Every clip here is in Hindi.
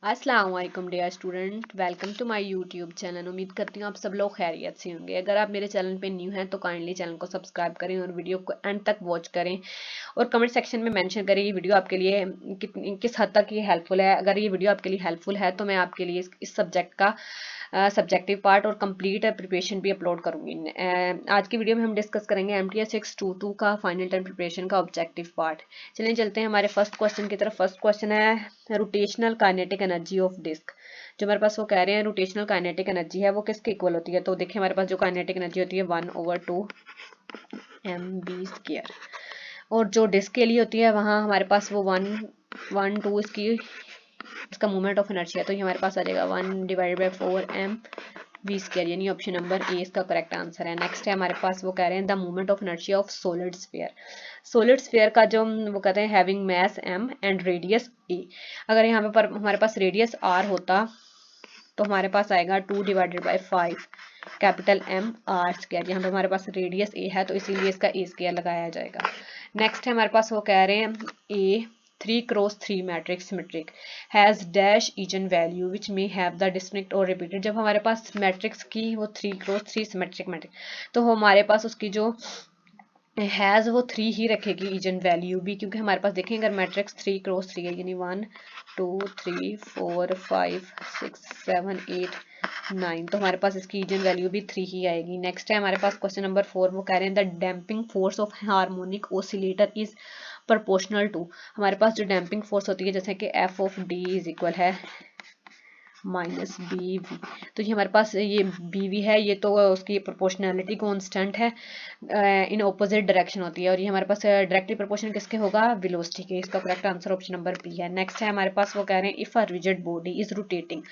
अस्सलाम वालेकुम dear student, welcome to my YouTube channel. उम्मीद करती हूँ आप सब लोग खैरियत से होंगे। अगर आप मेरे चैनल पे न्यू हैं तो काइंडली चैनल को सब्सक्राइब करें और वीडियो को एंड तक वॉच करें और कमेंट सेक्शन में मेंशन करें ये वीडियो आपके लिए किस हद तक ये हेल्पफुल है। अगर ये वीडियो आपके लिए हेल्पफुल है तो मैं आपके लिए इस सब्जेक्ट का सब्जेक्टिव पार्ट और कंप्लीट प्रिपरेशन भी अपलोड करूंगी। आज की वीडियो में हम डिस्कस करेंगे MTS 622 का फाइनल टर्म प्रिपरेशन का ऑब्जेक्टिव पार्ट। चलिए चलते हैं हमारे फर्स्ट क्वेश्चन की तरफ। फर्स्ट क्वेश्चन है rotational kinetic energy of disc. जो हमारे पास वो कह रहे हैं रोटेशनल काइनेटिक एनर्जी है वो किसके इक्वल होती है। तो देखिए हमारे पास जो काइनेटिक एनर्जी होती है 1/2 mv²। और जो डिस्क के लिए होती है वहाँ हमारे पास वो 1/2 इसका मूवमेंट ऑफ एनर्जी है। तो ये हमारे पास आ जाएगा 1/4 mv², यानी ऑप्शन नंबर ए इसका करेक्ट आंसर है। नेक्स्ट है हमारे पास वो कह रहे हैं the movement of energy of solid sphere. Solid sphere का जो वो कहते हैं having mass m and radius a। अगर यहाँ पर हमारे पास रेडियस r होता तो हमारे पास आएगा 2/5 कैपिटल M r²। यहाँ पे हमारे पास रेडियस a है तो इसीलिए इसका a² लगाया जाएगा। नेक्स्ट है हमारे पास वो कह रहे हैं a 3x3 matrix symmetric has dash eigen value which may have the distinct और रिपीटेड। जब हमारे पास मैट्रिक्स की वो 3x3 सिमेट्रिक मैट्रिक्स तो हमारे पास उसकी जो हैज़ वो 3 ही रखेगी इजन वैल्यू भी, क्योंकि हमारे पास देखें अगर मैट्रिक्स 3x3 है यानी 1 2 3 4 5 6 7 8 9 तो हमारे पास इसकी इजन वैल्यू भी 3 ही आएगी। नेक्स्ट है हमारे पास क्वेश्चन नंबर 4। वो कह रहे हैं the damping force of harmonic oscillator is proportional to. हमारे पास जो डैम्पिंग फोर्स होती है जैसे कि F of D is equal है -BV। तो ये हमारे पास ये BV है, ये तो उसकी प्रोपोर्शनैलिटी कांस्टेंट है, इन ऑपोजिट डायरेक्शन होती है। और ये हमारे पास डायरेक्टली प्रोपोर्शनल किसके होगा, वेलोसिटी के। इसका correct answer option number B है। नेक्स्ट है हमारे पास वो कह रहे हैं if a rigid body is rotating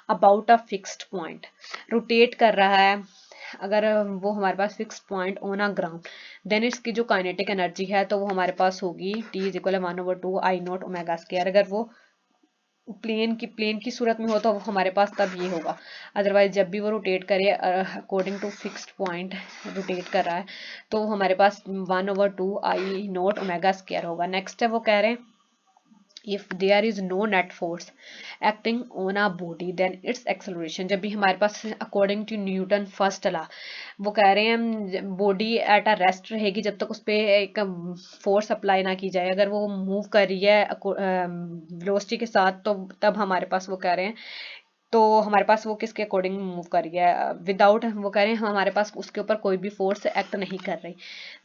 about a fixed point. Rotate कर रहा है अगर वो हमारे पास fix point on a ground, then इसकी जो काइनेटिक एनर्जी है तो वो हमारे पास होगी T इज इक्वल 1/2 I0 ओमेगा²। अगर वो प्लेन की सूरत में हो तो हमारे पास तब ये होगा। अदरवाइज जब भी वो रोटेट करे according to fixed point rotate कर रहा है तो हमारे पास 1/2 I0 ओमेगा² होगा। नेक्स्ट है वो कह रहे हैं if there is no net force acting on a body then its acceleration। जब भी हमारे पास according to Newton first law वो कह रहे हैं बॉडी एट अ रेस्ट रहेगी जब तक उस पर एक फोर्स अप्लाई ना की जाए। अगर वो मूव कर रही है वेलोसिटी के साथ तो तब हमारे पास वो कह रहे हैं तो हमारे पास वो किसके अकॉर्डिंग मूव कर रही है, विदाउट वो कह रहे हैं हमारे पास उसके ऊपर कोई भी फोर्स एक्ट नहीं कर रही,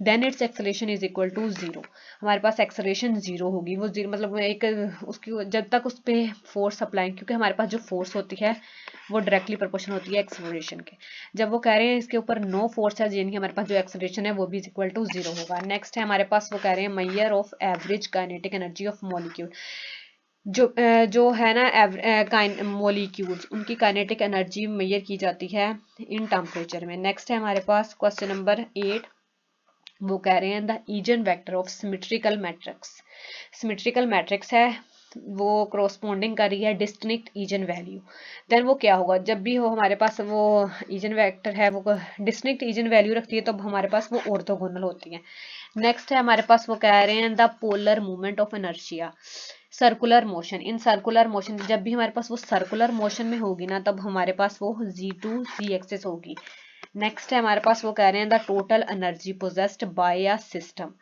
then its acceleration is equal to 0। हमारे पास एक्सेलरेशन 0 होगी। वो 0 मतलब एक उसकी जब तक उस पर फोर्स अप्लाई, क्योंकि हमारे पास जो फोर्स होती है वो डायरेक्टली प्रोपोर्शनल होती है एक्सेलरेशन के। जब वो कह रहे हैं इसके ऊपर नो फोर्स है यानी कि हमारे पास जो एक्सेलरेशन है वो भी इज इक्वल टू 0 होगा। नेक्स्ट है हमारे पास वो कह रहे हैं measure of average kinetic energy of molecule. जो है ना मॉलिक्यूल्स उनकी काइनेटिक एनर्जी मेजर की जाती है इन टेम्परेचर में। नेक्स्ट है हमारे पास क्वेश्चन नंबर 8। वो कह रहे हैं the engine vector of symmetrical matrix. Symmetrical matrix है वो कोरोस्पोंडिंग कर रही है डिस्टिंक्ट ईजन वैल्यू। देन वो क्या होगा, जब भी हो हमारे पास वो ईजन वेक्टर है वो डिस्टिंक्ट ईजन वैल्यू रखती है तो हमारे पास वो ऑर्थोगोनल होती है। नेक्स्ट है हमारे पास वो कह रहे हैं the polar movement of inertia circular motion. In circular motion जब भी हमारे पास वो सर्कुलर मोशन में होगी ना तब हमारे पास वो Z2 Z एक्सिस होगी। नेक्स्ट है हमारे पास वो कह रहे हैं the total energy possessed by a system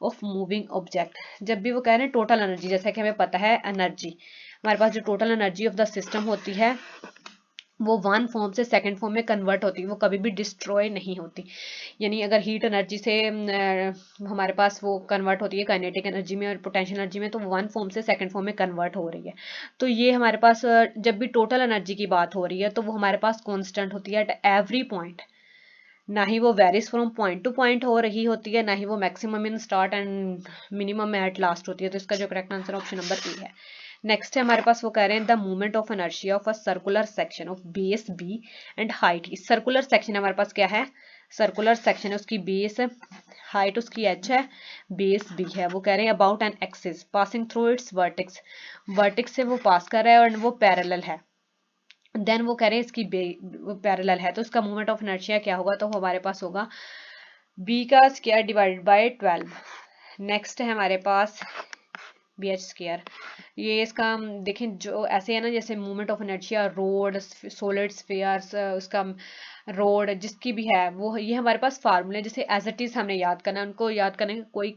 of moving object. जब भी वो कह रहे हैं टोटल एनर्जी, जैसा कि हमें पता है एनर्जी हमारे पास जो total energy of the system होती है वो वन फॉर्म से सेकंड फॉर्म में कन्वर्ट होती है, वो कभी भी डिस्ट्रॉय नहीं होती। यानी अगर हीट एनर्जी से हमारे पास वो कन्वर्ट होती है काइनेटिक एनर्जी में और पोटेंशियल एनर्जी में तो वन फॉर्म से सेकंड फॉर्म में कन्वर्ट हो रही है। तो ये हमारे पास जब भी टोटल एनर्जी की बात हो रही है तो वो हमारे पास कांस्टेंट होती है एट एवरी पॉइंट, ना ही वो varies from point to point हो रही होती है, ना ही वो maximum in start and minimum at last होती है। तो इसका जो correct answer option number A है। नेक्स्ट है हमारे पास वो कह रहे हैं the movement of inertia of a circular section of base B and height. Circular section हमारे पास क्या है, सर्कुलर सेक्शन है उसकी बेस हाइट उसकी h है बेस b है। वो कह रहे हैं about an axis passing through it's vertex, vertex से वो पास कर रहा है और वो पैरेलल है। देन वो कह रहे हैं इसकी पैरेलल है तो इसका मूवमेंट ऑफ इनर्शिया क्या होगा, तो हमारे पास होगा b² डिवाइडेड बाय 12। नेक्स्ट है हमारे पास bh²। ये इसका देखें जो ऐसे है ना, जैसे movement of inertia road, solid spheres, उसका रोड जिसकी भी है वो, ये हमारे पास फार्मूले जैसे एज इट इज हमने याद करना है। उनको याद करने का कोई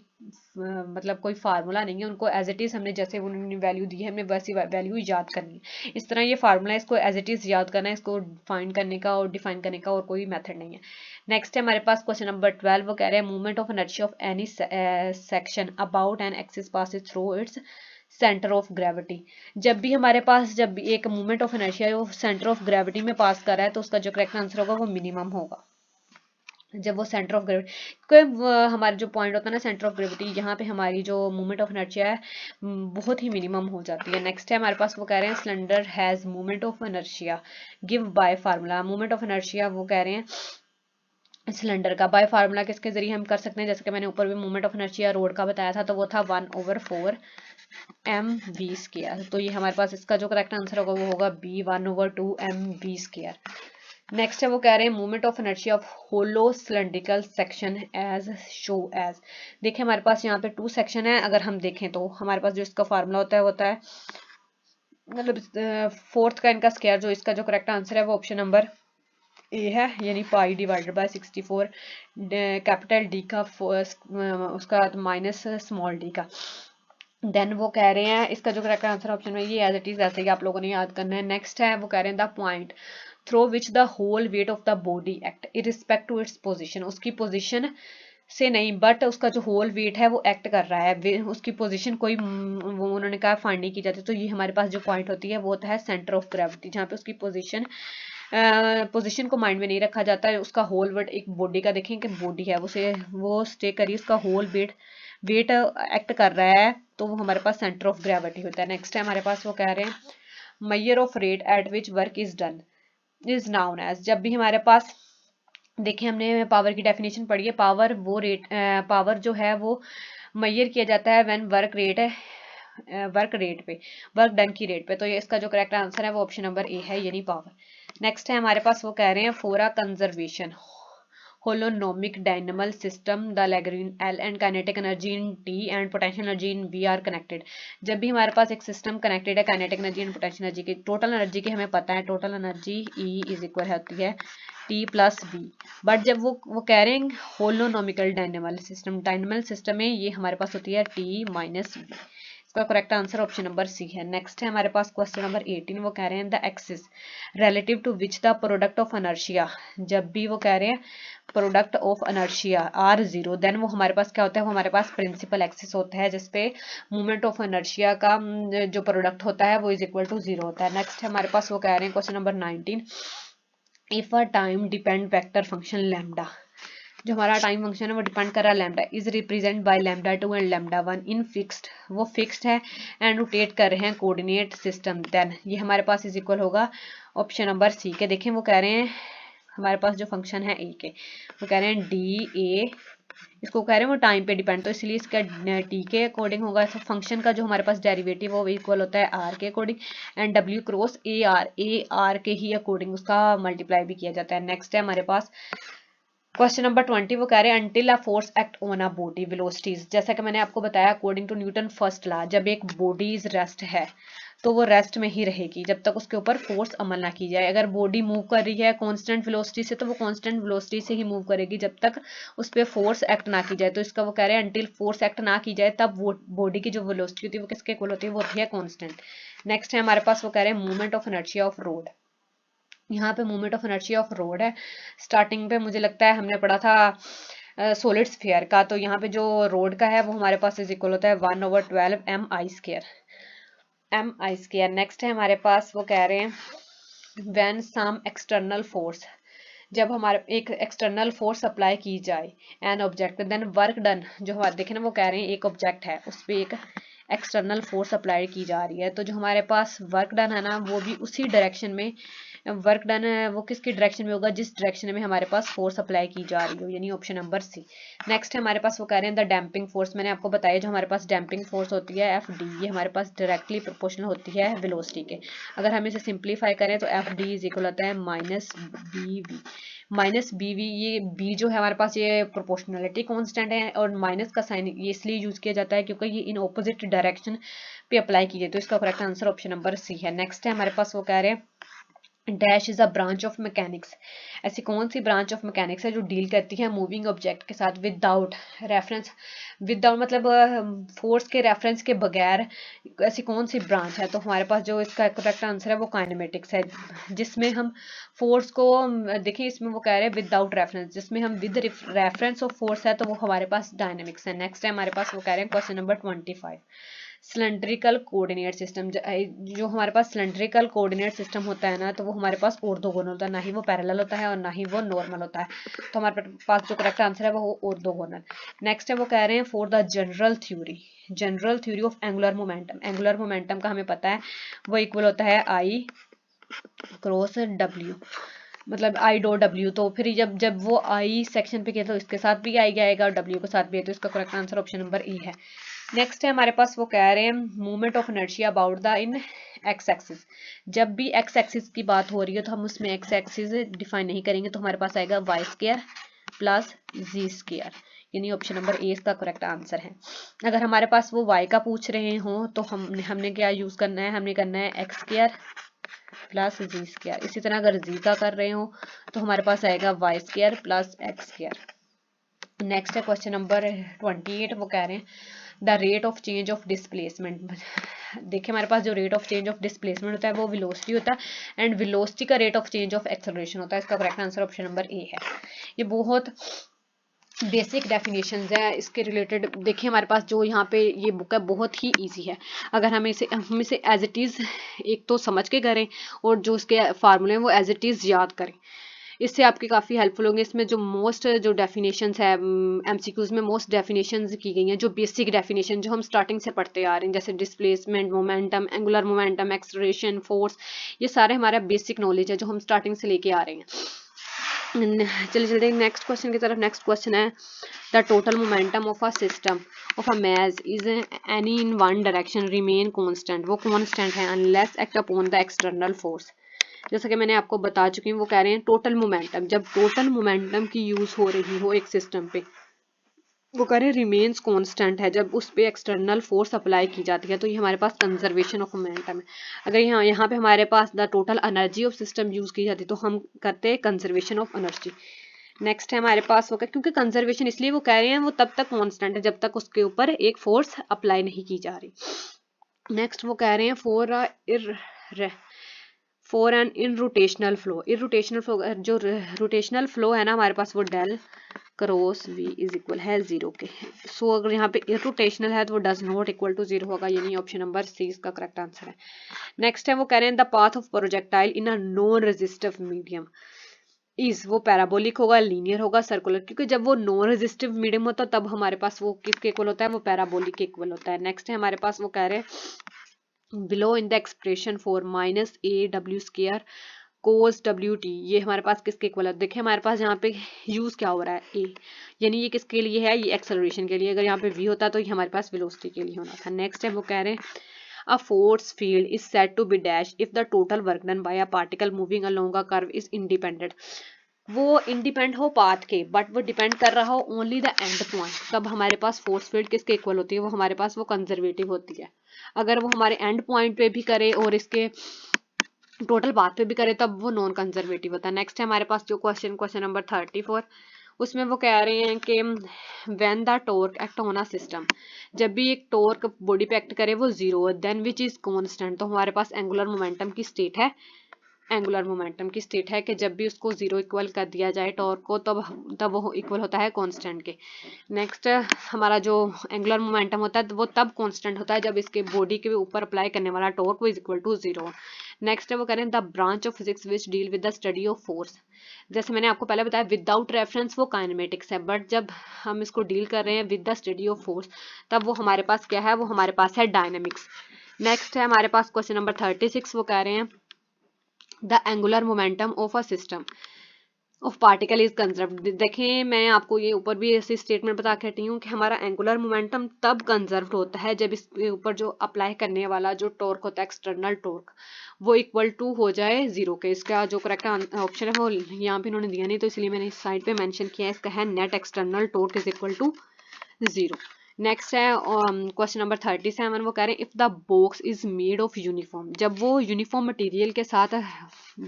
मतलब कोई फार्मूला नहीं है, उनको एज इट इज हमने जैसे उन्होंने वैल्यू दी है हमने वैसी वैल्यू याद करनी है। इस तरह ये फार्मूला है, इसको एज इट इज याद करना है, इसको फाइंड करने का और डिफाइन करने का और कोई मेथड नहीं है। नेक्स्ट है हमारे पास क्वेश्चन नंबर 12, वो कह रहे हैं movement of inertia of any section about an axis passes through its centre of gravity. जब भी हमारे पास जब भी एक मूवमेंट ऑफ इनर्शिया वो सेंटर ऑफ ग्रेविटी में पास कर रहा है तो उसका जो करेक्ट आंसर होगा वो मिनिमम होगा, जब वो सेंटर ऑफ ग्रेविटी, क्योंकि हमारा जो पॉइंट होता है ना सेंटर ऑफ ग्रेविटी, यहाँ पे हमारी जो मूवमेंट ऑफ इनर्शिया है बहुत ही मिनिमम हो जाती है। नेक्स्ट है हमारे पास वो कह रहे हैं cylinder has movement of inertia give bye formula. Movement of inertia वो कह रहे हैं सिलेंडर का बाय फार्मूला किसके जरिए हम कर सकते हैं, जैसे कि मैंने ऊपर भी मूवमेंट ऑफ इनर्शिया रोड का बताया था, तो वो था 1/4 mv²। तो ये हमारे पास इसका जो करेक्ट आंसर होगा वो होगा b 1/2 mv²। नेक्स्ट है वो कह रहे हैं movement of inertia of hollow cylindrical section as show as. देखिए हमारे पास यहाँ पे 2 सेक्शन है, अगर हम देखें तो हमारे पास जो इसका फार्मूला होता है मतलब 4th का इनका स्क्वायर, जो इसका जो करेक्ट आंसर है वो ऑप्शन नंबर ए है, यानी पाई डिवाइडेड बाय 64 कैपिटल डी का उसका माइनस स्मॉल डी का। देन वो कह रहे हैं इसका जो करेक्ट आंसर ऑप्शन में ये एज इट इज ऐसे ही आप लोगों ने याद करना है। नेक्स्ट है वो कह रहे हैं the point through which the whole weight of the body act irrespective to its position. उसकी पोजीशन से नहीं बट उसका जो होल वेट है वो एक्ट कर रहा है, उसकी पोजीशन कोई वो उन्होंने कहा फाइंड नहीं की जाती। तो ये हमारे पास जो पॉइंट होती है वो होता है सेंटर ऑफ ग्रेविटी, जहाँ पे उसकी पोजीशन को माइंड में नहीं रखा जाता है। उसका होल वेट एक बॉडी का देखें कि बॉडी है वो स्टे करिए, उसका होल वेट एक्ट कर रहा है, तो वो हमारे पास सेंटर ऑफ ग्रेविटी होता है। नेक्स्ट है हमारे पास वो कह रहे हैं measure of rate at which work is done is known as. जब भी हमारे पास देखिए हमने पावर की डेफिनेशन पढ़ी है, पावर जो है वो मेजर किया जाता है व्हेन वर्क डन की रेट पे। तो ये इसका जो करेक्ट आंसर है वो ऑप्शन नंबर ए है, यानी पावर। नेक्स्ट है हमारे पास वो कह रहे हैं for a conservation holonomic dynamical system the Lagrange L and kinetic energy in T and potential energy in V are connected। जब भी हमारे पास एक सिस्टम कनेक्टेड है kinetic energy and potential energy की, टोटल एनर्जी की हमें पता है, total energy E is equal होती है T प्लस B। बट जब वो कह रहे हैं होलोनोमिकल डायनेमल सिस्टम में ये हमारे पास होती है T माइनस B। इसका correct answer option number C है। नेक्स्ट है हमारे पास क्वेश्चन नंबर 18, वो कह रहे हैं the axis relative to which the product of inertia. जब भी वो कह रहे हैं product of inertia are 0, then वो हमारे पास क्या होता है, वो हमारे पास प्रिंसिपल एक्सिस होता है जिसपे मूवमेंट ऑफ इनर्शिया का जो प्रोडक्ट होता है वो इज इक्वल टू 0 होता है। नेक्स्ट हमारे पास वो कह रहे हैं question number 19, if a time depend vector function lambda, जो हमारा टाइम फंक्शन है वो डिपेंड कर रहा है lambda, is represent by lambda 2 and lambda 1 in fixed, वो फिक्स्ड है एंड रोटेट कर रहे हैं कोऑर्डिनेट सिस्टम, देन ये हमारे पास इज इक्वल होगा ऑप्शन नंबर सी के। देखें वो कह रहे हैं हमारे पास जो फंक्शन है ए के, वो कह रहे हैं डी ए, इसको कह रहे हैं वो टाइम पे डिपेंड, तो इसलिए इसका टी के अकॉर्डिंग होगा। तो फंक्शन का जो हमारे पास डेरिवेटिव वो इक्वल होता है आर के according, and W cross A R के ही अकॉर्डिंग उसका मल्टीप्लाई भी किया जाता है। नेक्स्ट है हमारे पास क्वेश्चन नंबर 20, वो कह रहे हैं until a force act on a body velocities. जैसा कि मैंने आपको बताया according to Newton first law, जब एक बॉडीज रेस्ट है तो वो रेस्ट में ही रहेगी जब तक उसके ऊपर फोर्स अमल ना की जाए। अगर बॉडी मूव कर रही है कांस्टेंट वेलोसिटी से तो वो कांस्टेंट वेलोसिटी से ही मूव करेगी जब तक उस पर फोर्स एक्ट ना की जाए। तो इसका वो कह रहे हैं अंटिल फोर्स एक्ट ना की जाए तब वो बॉडी की जो वेलोसिटी होती है वो किसके इक्वल होती है, वो होती है कांस्टेंट। नेक्स्ट है हमारे पास वो कह रहे हैं movement of inertia of road. यहाँ पे movement of inertia of road है, स्टार्टिंग पे मुझे लगता है हमने पढ़ा था सॉलिड स्फीयर का, तो यहाँ पे जो रोड का है वो हमारे पास इज इक्वल होता है 1/12 mi²। नेक्स्ट है हमारे पास वो कह रहे हैं व्हेन सम एक्सटर्नल फोर्स, जब हमारे एक एक्सटर्नल फोर्स अप्लाई की जाए an object then work done, जो हमारे देखे ना वो कह रहे हैं एक ऑब्जेक्ट है उस पर एक एक्सटर्नल फोर्स अप्लाई की जा रही है, तो जो हमारे पास वर्क डन है ना वो भी उसी डायरेक्शन में वर्क डन है वो किसकी डायरेक्शन में होगा, जिस डायरेक्शन में हमारे पास फोर्स अप्लाई की जा रही हो, यानी ऑप्शन नंबर सी। नेक्स्ट है हमारे पास वो कह रहे हैं द डैम्पिंग फोर्स। मैंने आपको बताया जो हमारे पास डैम्पिंग फोर्स होती है एफ डी, ये हमारे पास डायरेक्टली प्रोपोर्शनल होती है वेलोसिटी के। अगर हम इसे सिंप्लीफाई करें तो एफ डी इज इक्वल होता है minus B V. Minus B V, ये बी जो है हमारे पास ये प्रोपोर्शनलिटी कांस्टेंट है, और माइनस का साइन ये इसलिए यूज किया जाता है क्योंकि ये इन ऑपोजिट डायरेक्शन पे अप्लाई की जाए, तो इसका correct answer option number C है। नेक्स्ट है हमारे पास वो कह रहे हैं dash is a branch of mechanics. ऐसी कौन सी ब्रांच ऑफ मैकेनिक्स है जो डील करती है मूविंग ऑब्जेक्ट के साथ विदाउट रेफरेंस, विदाउट मतलब फोर्स के रेफरेंस के बगैर, ऐसी कौन सी ब्रांच है। तो हमारे पास जो इसका करेक्ट आंसर है वो काइनेमेटिक्स है, जिसमें हम फोर्स को देखिए इसमें वो कह रहे हैं विदाउट रेफरेंस, जिसमें हम विद रेफरेंस ऑफ फोर्स है तो वो हमारे पास डायनेमिक्स है। नेक्स्ट है हमारे पास वो कह रहे हैं question number 25, cylindrical coordinate system. जो हमारे पास सिलेंड्रिकल कोऑर्डिनेट सिस्टम होता है ना, तो वो हमारे पास ऑर्थोगोनल होता है, ना ही वो पैरेलल होता है और ना ही वो नॉर्मल होता है। तो हमारे पास जो करेक्ट आंसर है वो ऑर्थोगोनल। नेक्स्ट है वो कह रहे हैं for the general theory of angular momentum. Angular momentum का हमें पता है वो इक्वल होता है आई क्रॉस डब्ल्यू, मतलब आई डॉट डब्ल्यू। तो फिर जब वो आई सेक्शन पे किया तो इसके साथ भी आई आएगा और डब्ल्यू के साथ भी है, तो इसका करेक्ट आंसर ऑप्शन नंबर ई है। नेक्स्ट है हमारे पास वो कह रहे हैं movement of inertia about the in x axis. जब भी एक्स एक्सिस की बात हो रही है तो हम उसमें एक्स एक्सिस डिफाइन नहीं करेंगे, तो हमारे पास आएगा वाई स्क्वायर प्लस जी स्क्वायर, यानी ऑप्शन नंबर ए इसका करेक्ट आंसर है। अगर हमारे पास वो वाई का पूछ रहे हो तो हमने क्या यूज करना है, हमने करना है एक्स स्क्वायर प्लस जी स्क्वायर। इसी तरह अगर जी का कर रहे हो तो हमारे पास आएगा Y square plus X square. Next है क्वेश्चन नंबर 28, वो कह रहे हैं the rate of change of displacement. देखिए हमारे पास जो rate of change of displacement होता है वो वेलोसिटी होता है, एंड वेलोसिटी का rate of change of acceleration होता है। इसका correct answer option number A है। ये बहुत बेसिक डेफिनेशंस है इसके रिलेटेड। देखिए हमारे पास जो यहाँ पे ये बुक है बहुत ही इजी है, अगर हम इसे एज इट इज़ एक तो समझ के करें और जो इसके फार्मूले हैं वो एज इट इज़ याद करें, इससे आपकी काफ़ी हेल्पफुल होंगे। इसमें जो डेफिनेशंस है एमसीक्यूज में मोस्ट डेफिनेशंस की गई हैं, जो बेसिक डेफिनेशन जो हम स्टार्टिंग से पढ़ते आ रहे हैं, जैसे displacement, momentum, angular momentum, acceleration, force, ये सारे हमारा बेसिक नॉलेज है जो हम स्टार्टिंग से लेके आ रहे हैं। चलिए चलते हैं नेक्स्ट क्वेश्चन की तरफ। नेक्स्ट क्वेश्चन है the total momentum of a system of a mass is any in one direction remain constant. वो कांस्टेंट है unless act upon the external force. जैसा कि मैंने आपको बता चुकी हूँ, वो कह रहे हैं टोटल मोमेंटम, जब टोटल मोमेंटम की यूज हो रही हो एक सिस्टम पे, वो कह रहे हैं रिमेन्स कांस्टेंट है जब उस पे एक्सटर्नल फोर्स अप्लाई की जाती है, तो ये हमारे पास कंजर्वेशन ऑफ मोमेंटम है। अगर यहाँ पे हमारे पास the total energy of system use की जाती है तो हम करते हैं कंजर्वेशन ऑफ एनर्जी। नेक्स्ट है हमारे पास होगा, क्योंकि कंजर्वेशन इसलिए वो कह रहे हैं वो तब तक कांस्टेंट है जब तक उसके ऊपर एक फोर्स अप्लाई नहीं की जा रही। नेक्स्ट वो कह रहे हैं for an irrotational flow. Irrotational flow, जो रोटेशनल फ्लो है ना हमारे पास वो del cross V is equal है 0 के। सो अगर यहाँ पे इरोटेशनल है तो वो डज नॉट इक्वल टू 0 होगा, यानी ऑप्शन नंबर सी इसका करेक्ट आंसर है। नेक्स्ट है वो कह रहे हैं the path of projectile in a non resistive medium is, वो पैराबोलिक होगा, लीनियर होगा, सर्कुलर, क्योंकि जब वो नॉन रेजिस्टिव मीडियम होता है तब हमारे पास वो किसके इक्वल होता है, वो पैराबोलिक के इक्वल होता है। नेक्स्ट है हमारे पास वो कह रहे हैं below in the expression for minus A W square cos W T, ये हमारे पास किसके इक्वल है। देखिए हमारे पास यहाँ पे यूज क्या हो रहा है ए, यानी ये किसके लिए है, ये एक्सेलरेशन के लिए। अगर यहाँ पे वी होता तो ये हमारे पास वेलोसिटी के लिए होना था। नेक्स्ट है वो कह रहे हैं a force field is said to be dash if the total work done by a particle moving along a curve is independent। वो इंडिपेंड हो पाथ के, बट वो डिपेंड कर रहा हो ओनली द एंड पॉइंट, तब हमारे पास फोर्स फील्ड किसके इक्वल होती है, वो हमारे पास वो कंजर्वेटिव होती है। अगर वो हमारे एंड पॉइंट पे भी करे और इसके टोटल पाथ पे भी करे तब वो नॉन कंजर्वेटिव होता है। नेक्स्ट है हमारे पास जो क्वेश्चन नंबर 34, उसमें वो कह रहे हैं कि when the torque act on a system, जब भी एक टॉर्क बॉडी पे एक्ट करे वो 0 देन विच इज कांस्टेंट। तो हमारे पास एंगुलर मोमेंटम की स्टेट है, एंगुलर मोमेंटम की स्टेट है कि जब भी उसको 0 इक्वल कर दिया जाए टॉर्क को तब वो इक्वल होता है कांस्टेंट के। नेक्स्ट हमारा जो एंगुलर मोमेंटम होता है वो तब कांस्टेंट होता है जब इसके बॉडी के ऊपर अप्लाई करने वाला टॉर्क वो इज इक्वल टू 0। नेक्स्ट है वो कह रहे हैं the branch of physics which deal with the study of force. जैसे मैंने आपको पहले बताया विदाउट रेफरेंस वो काइनेमेटिक्स है, बट जब हम इसको डील कर रहे हैं with the study of force तब वो हमारे पास क्या है, वो हमारे पास है डायनेमिक्स। नेक्स्ट है हमारे पास क्वेश्चन नंबर 36, वो कह रहे हैं the angular momentum of a system of particle is conserve. देखें मैं आपको ये ऊपर भी ऐसी स्टेटमेंट बता के हटी हूँ कि हमारा एंगुलर मोमेंटम तब कंजर्व होता है जब इसके ऊपर जो अप्लाई करने वाला जो टॉर्क होता है एक्सटर्नल टॉर्क वो इक्वल टू हो जाए जीरो के। इसका जो करेक्ट ऑप्शन है वो यहाँ पे इन्होंने दिया नहीं तो इसलिए मैंने इस साइड पे मेंशन किया है। इसका है net external torque is equal to zero. Next है क्वेश्चन नंबर 37। वो कह रहे हैं if the box is made of uniform, जब वो यूनिफॉर्म मटेरियल के साथ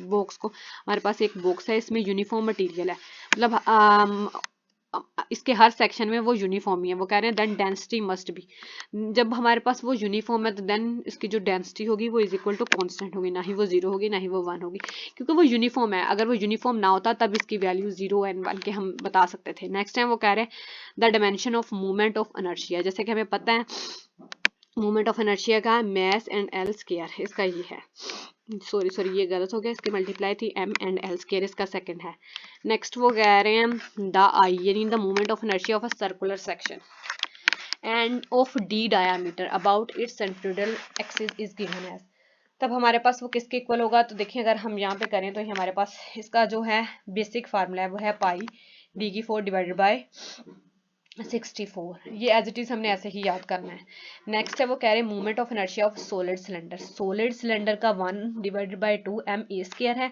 बॉक्स को, हमारे पास एक बॉक्स है इसमें यूनिफॉर्म मटेरियल है, मतलब इसके हर सेक्शन में वो यूनिफॉर्म ही है। वो कह रहे हैं देन डेंसिटी मस्ट बी, जब हमारे पास वो यूनिफॉर्म है तो देन इसकी जो डेंसिटी होगी वो इज इक्वल टू कांस्टेंट होगी, ना ही वो जीरो होगी ना ही वो वन होगी, क्योंकि वो यूनिफॉर्म है। अगर वो यूनिफॉर्म ना होता तब इसकी वैल्यू जीरो एंड वन के हम बता सकते थे। नेक्स्ट टाइम वो कह रहे हैं the dimension of movement of inertia, जैसे कि हमें पता है मूवमेंट ऑफ इनर्शिया का मैस एंड एल स्क्वायर, इसका ये है, सॉरी ये गलत हो गया, इसकी मल्टीप्लाई थी एम एंड एल स्क्वायर, इसका सेकंड है। नेक्स्ट वो कह रहे हैं द आई यानी the movement of inertia of a circular section and of D diameter about its centroidal axis is given as. तब हमारे पास वो किसके इक्वल होगा, तो देखिए अगर हम यहाँ पे करें तो हमारे पास इसका जो है बेसिक फार्मूला है वो है पाई डी की 4 डिवाइडेड बाय 64, ये एज इट इज हमने ऐसे ही याद करना है। नेक्स्ट है वो कह रहे हैं movement of inertia of solid cylinder, solid cylinder का 1 divided by 2 M A square है,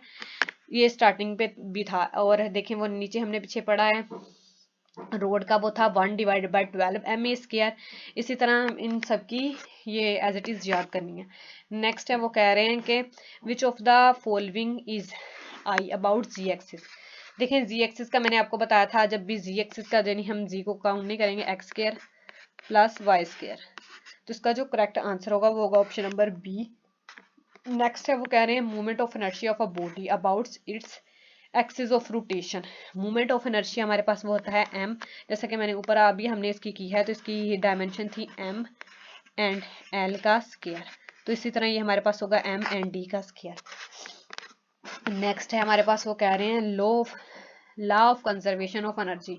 ये स्टार्टिंग पे भी था। और देखें वो नीचे हमने पीछे पढ़ा है रोड का वो था 1 divided by 12 M A square. इसी तरह इन सब की ये एज इट इज याद करनी है। नेक्स्ट है वो कह रहे हैं कि which of the following is I about G axis. देखें जी एक्सिस का मैंने आपको बताया था, जब भी जी एक्सिस का यानी हम जी को काउंट नहीं करेंगे X square plus Y square, तो इसका जो करेक्ट आंसर होगा वो होगा ऑप्शन नंबर बी। नेक्स्ट है वो कह रहे हैं movement of inertia of a body about its axis of rotation. Movement of inertia हमारे पास वो होता है एम, जैसा कि मैंने ऊपर अभी हमने इसकी की है तो इसकी डायमेंशन थी एम एंड एल का स्क्वायर, तो इसी तरह ये हमारे पास होगा एम एंड डी का स्क्वायर। नेक्स्ट है हमारे पास वो कह रहे हैं law of conservation of energy,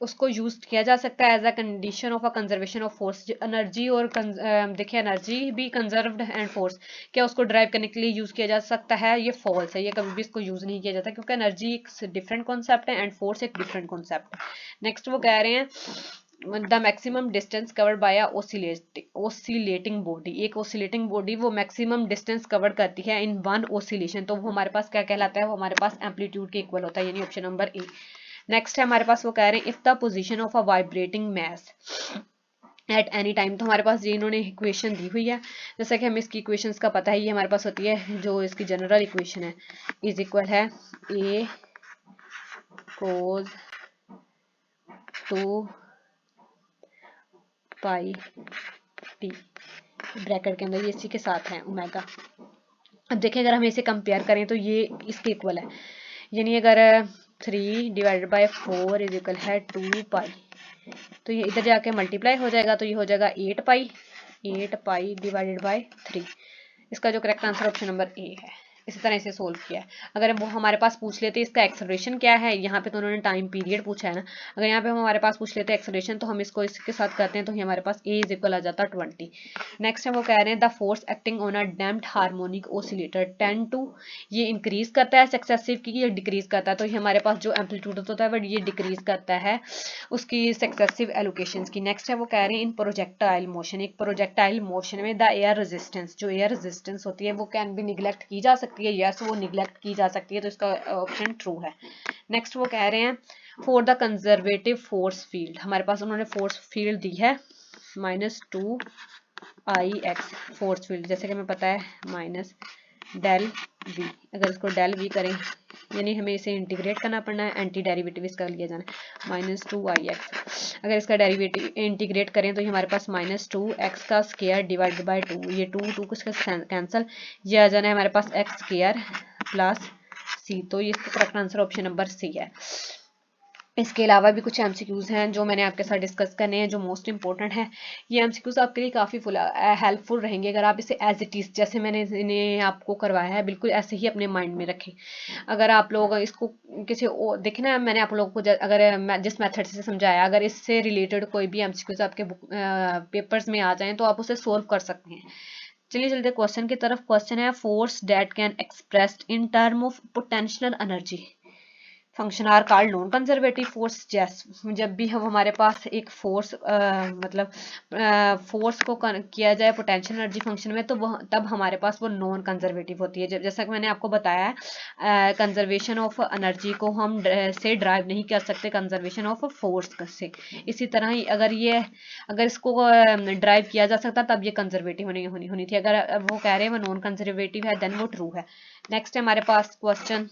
उसको यूज किया जा सकता है as a condition of a conservation of force. Energy और देखिए एनर्जी भी कंजर्व्ड एंड फोर्स, क्या उसको ड्राइव करने के लिए यूज किया जा सकता है, ये फॉल्स है, ये कभी भी इसको यूज नहीं किया जाता क्योंकि एनर्जी एक डिफरेंट कॉन्सेप्ट है एंड फोर्स एक डिफरेंट कॉन्सेप्ट है। नेक्स्ट वो कह रहे हैं the maximum distance covered by oscillating body, एक ओसिलेटिंग बॉडी वो मैक्सिमम डिस्टेंस कवर करती है इन वन ओसिलेशन, तो वो हमारे पास क्या कहलाता है, वो हमारे पास एम्पलीट्यूड के इक्वल होता है, यानी ऑप्शन नंबर ए। नेक्स्ट है हमारे पास वो कह रहे हैं if the position of a vibrating mass at any time, तो हमारे पास ये इन्होंने इक्वेशन दी हुई है, जैसा कि हमें इसकी इक्वेशंस का पता है, ये हमारे पास होती है जो इसकी जनरल इक्वेशन है इज इक्वल है ए कोज 2 पाई टी ब्रैकेट के अंदर ये इसी के साथ है ओमेगा। अब देखिए अगर हम इसे कंपेयर करें तो ये इसके इक्वल है, यानी अगर 3 डिवाइडेड बाय 4 इज इक्वल है 2 पाई, तो ये इधर जाके मल्टीप्लाई हो जाएगा तो ये हो जाएगा 8 पाई डिवाइडेड बाय 3। इसका जो correct answer option number A है। इसी तरह इसे सोल्व किया है। अगर वो हमारे पास पूछ लेते इसका एक्सेलरेशन क्या है, यहाँ पे तो उन्होंने टाइम पीरियड पूछा है ना, अगर यहाँ पे हमारे पास पूछ लेते एक्सेलरेशन तो हम इसको इसके साथ करते हैं तो हमारे पास ए इज इक्वल आ जाता 20। नेक्स्ट है वो कह रहे हैं the force acting on a damped harmonic oscillator tend to, ये इंक्रीज करता है सक्सेसिव की ये डिक्रीज करता है, तो ये हमारे पास जो एम्पलीट्यूड होता है ये डिक्रीज करता है उसकी सक्सेसिव एलोकेशन की। नेक्स्ट है वो कह रहे हैं इन प्रोजेक्टाइल मोशन, एक प्रोजेक्टाइल मोशन में द एयर रेजिस्टेंस, जो एयर रेजिस्टेंस होती है वो कैन भी निगलेक्ट की जा सकती है, यस वो निगलेक्ट की जा सकती है, तो इसका ऑप्शन ट्रू है। नेक्स्ट वो कह रहे हैं for the conservative force field, हमारे पास उन्होंने फोर्स फील्ड दी है -2 IX फोर्स फील्ड, जैसे कि हमें पता है माइनस डेल वी, अगर इसको डेल वी करें यानी हमें इसे इंटीग्रेट करना पड़ना है, एंटी डेरिवेटिव इसका लिया जाना है -2 IX, अगर इसका डेरिवेटिव इंटीग्रेट करें तो ये हमारे पास -2 x का स्क्वायर डिवाइडेड बाय 2, ये 2 किसका कैंसिल, ये आ जाना है हमारे पास x स्क्वायर प्लस c, तो ये इसका correct answer option number C है। इसके अलावा भी कुछ एमसीक्यूज हैं जो मैंने आपके साथ डिस्कस करने हैं जो मोस्ट इंपॉर्टेंट है। ये एमसीक्यूज आपके लिए काफ़ी हेल्पफुल रहेंगे अगर आप इसे एज इट इज़ जैसे मैंने इन्हें आपको करवाया है बिल्कुल ऐसे ही अपने माइंड में रखें। अगर आप लोग इसको किसी देखें ना, मैंने आप लोगों को अगर जिस मेथड से समझाया अगर इससे रिलेटेड कोई भी एमसीक्यूज आपके पेपर्स में आ जाएँ तो आप उसे सोल्व कर सकते हैं। चलिए चलते क्वेश्चन की तरफ। क्वेश्चन है force that can expressed in term of potential energy function are called non conservative force. जब भी हम हमारे पास एक फोर्स मतलब फोर्स को किया जाए पोटेंशियल एनर्जी फंक्शन में, तो वह तब हमारे पास वो नॉन कंजर्वेटिव होती है। जैसा कि मैंने आपको बताया कंजर्वेशन ऑफ एनर्जी को हम से ड्राइव नहीं कर सकते कंजर्वेशन ऑफ फोर्स से। इसी तरह ही अगर इसको ड्राइव किया जा सकता तब ये कंजर्वेटिव होनी थी। अगर वो कह रहे हैं वो नॉन कंजर्वेटिव है देन वो ट्रू है। नेक्स्ट है हमारे पास क्वेश्चन,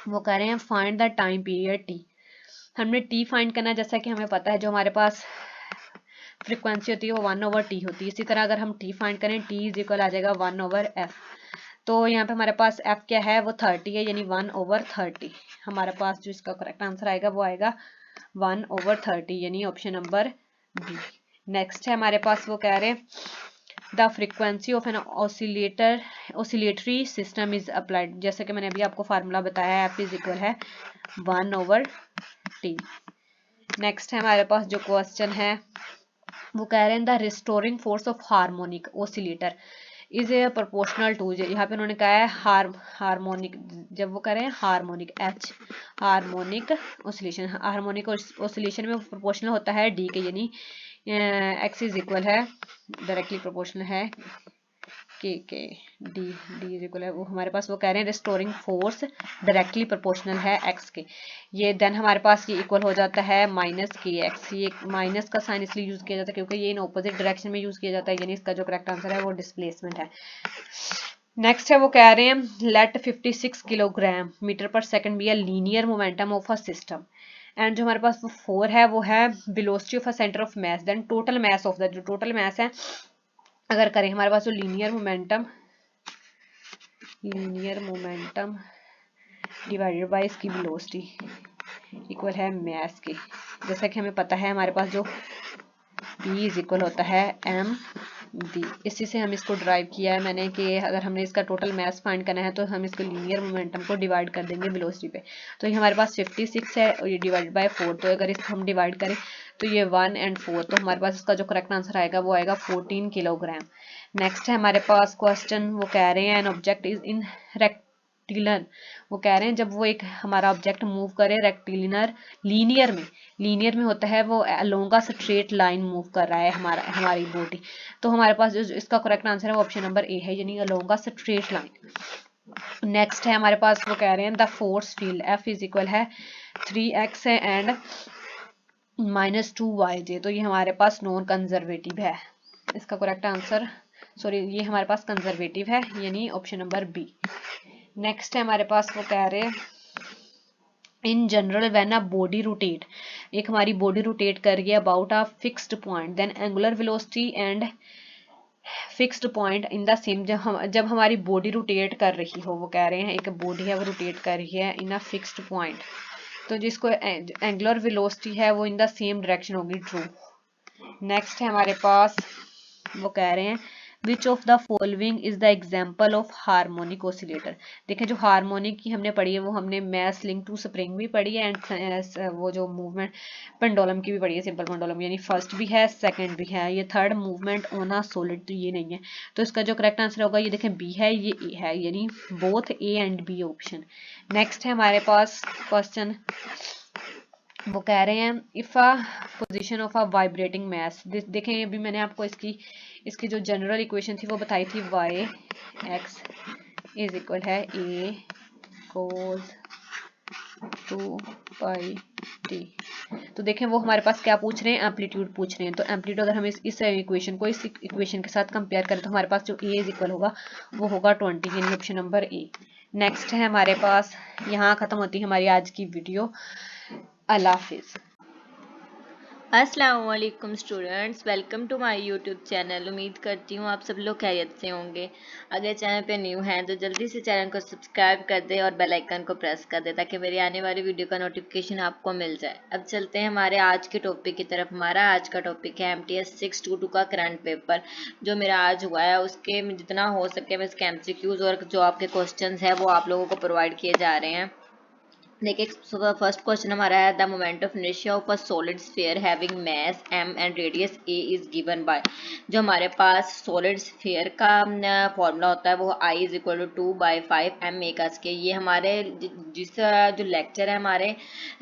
वो कह रहे हैं find the time period T. हमने टी फाइंड करना है, जैसा कि हमें पता है जो हमारे पास फ्रीक्वेंसी होती है वो 1/t होती है। इसी तरह अगर हम टी फाइंड करें टी इज इक्वल आ जाएगा 1/f। तो यहाँ पे हमारे पास f क्या है, वो 30 है, यानी 1/30। हमारे पास जो इसका करेक्ट आंसर आएगा वो आएगा 1/30, यानी ऑप्शन नंबर बी। नेक्स्ट है हमारे पास, वो कह रहे हैं the frequency of an oscillatory system is applied. जैसे कि मैंने अभी आपको फार्मूला बताया, एफ इज इक्वल है 1/t। नेक्स्ट है हमारे पास जो क्वेश्चन है, वो कह रहे हैं the restoring force of harmonic oscillator is a proportional to. यहाँ पे उन्होंने कहा है हार्मोनिक, जब वो कह रहे हैं हार्मोनिक एच हार्मोनिक ऑसिलेशन में प्रोपोर्शनल होता है डी के, यानी एक्स इज इक्वल है डायरेक्टली प्रोपोर्शनल है के डी इज इक्वल है वो हमारे पास, वो कह रहे हैं रिस्टोरिंग फोर्स डायरेक्टली प्रोपोर्शनल है एक्स के। ये देन हमारे पास ये इक्वल हो जाता है माइनस के एक्स। ये माइनस का साइन इसलिए यूज किया जाता है क्योंकि ये इन ऑपोजिट डायरेक्शन में यूज किया जाता है, यानी इसका जो करेक्ट आंसर है वो डिस्प्लेसमेंट है। नेक्स्ट है वो कह रहे हैं let 56 kilogram metre per second be a linear momentum of a system. And जो हमारे पास वो 4 है वो है velocity of a centre of mass, then total mass of the, जो टोटल मास है अगर करें हमारे पास जो लीनियर मोमेंटम डिवाइडेड बाय इसकी वेलोसिटी इक्वल है मास के। जैसा कि हमें पता है हमारे पास जो P इज इक्वल होता है m d। इसी से हम इसको ड्राइव किया है मैंने कि अगर हमने इसका टोटल मास फाइंड करना है तो हम इसको लीनियर मोमेंटम को डिवाइड कर देंगे वेलोसिटी पे। तो ये हमारे पास 56 है और ये डिवाइड बाय 4, तो अगर इसको हम डिवाइड करें तो ये 1 और 4, तो हमारे पास इसका जो करेक्ट आंसर आएगा वो आएगा 14 किलोग्राम। नेक्स्ट है हमारे पास क्वेश्चन, वो कह रहे हैं एन ऑब्जेक्ट इज इन रेक्टिलिनर। वो कह रहे हैं जब वो एक हमारा ऑब्जेक्ट मूव करे रेक्टिलिनर लीनियर में होता है, वो along a straight line move कर रहा है हमारी बॉडी। तो हमारे पास जो इसका करेक्ट आंसर है वो ऑप्शन नंबर ए है, यानी along a straight line. Next है हमारे पास, वो कह रहे हैं the force field F is equal है 3x है एंड -2yj। तो ये हमारे पास नॉन कंजर्वेटिव है। इसका करेक्ट आंसर ये हमारे पास कंजर्वेटिव है, यानी ऑप्शन नंबर बी। नेक्स्ट है हमारे पास, वो कह रहे हैं in general when a body rotate, एक हमारी बॉडी रोटेट कर रही है about a fixed point, then angular velocity and fixed point in the same. जब हमारी बॉडी रोटेट कर रही हो, वो कह रहे हैं एक बॉडी है वो रोटेट कर रही है इन अ फिक्स्ड पॉइंट, तो जिसको एंगुलर वेलोसिटी है वो इन द सेम डायरेक्शन होगी, ट्रू। नेक्स्ट है हमारे पास, वो कह रहे हैं विच of the following is the example of harmonic oscillator. देखें जो हार्मोनिक की हमने पढ़ी है वो हमने मैस लिंक टू स्प्रिंग भी पढ़ी है एंड वो जो मूवमेंट पेंडुलम की भी पढ़ी है, सिंपल पेंडुलम, यानी फर्स्ट भी है सेकंड भी है। ये third movement on a solid तो ये नहीं है, तो इसका जो करेक्ट आंसर होगा ये देखें बी है, ये ए है, यानी both A and B option. Next है हमारे पास क्वेश्चन, वो कह रहे हैं if a position of a vibrating mass. देखें अभी मैंने आपको इसकी जो जनरल इक्वेशन थी वो बताई थी, y x इज इक्वल है a cos 2 t। तो देखें वो हमारे पास क्या पूछ रहे हैं, एम्पलीट्यूड पूछ रहे हैं। तो एम्पलीट्यूड अगर हम इस इक्वेशन को इस इक्वेशन के साथ कंपेयर करें तो हमारे पास जो a इज इक्वल होगा वो होगा 20, यानी ऑप्शन नंबर ए। नेक्स्ट है हमारे पास, यहाँ खत्म होती है हमारी आज की वीडियो। अल्लाह हाफिज। अस्सलाम वालेकुम students, welcome to my YouTube channel. उम्मीद करती हूँ आप सब लोग खैरियत से होंगे। अगर चैनल पे न्यू हैं तो जल्दी से चैनल को सब्सक्राइब कर दें और बेल आइकन को प्रेस कर दें ताकि मेरी आने वाली वीडियो का नोटिफिकेशन आपको मिल जाए। अब चलते हैं हमारे आज के टॉपिक की तरफ। हमारा आज का टॉपिक है MTS 622 का करंट पेपर जो मेरा आज हुआ है। उसके जितना हो सके मैं इसके MCQs और जो आपके क्वेश्चन है वो आप लोगों को प्रोवाइड किए जा रहे हैं। देखिए फर्स्ट क्वेश्चन हमारा है the moment of inertia of a solid sphere having mass m and radius a is given by. जो हमारे पास सॉलिड स्फीयर का फॉर्मूला होता है वो I is equal to 2/5 m a का स्क्वायर। ये हमारे जिस जो लेक्चर है हमारे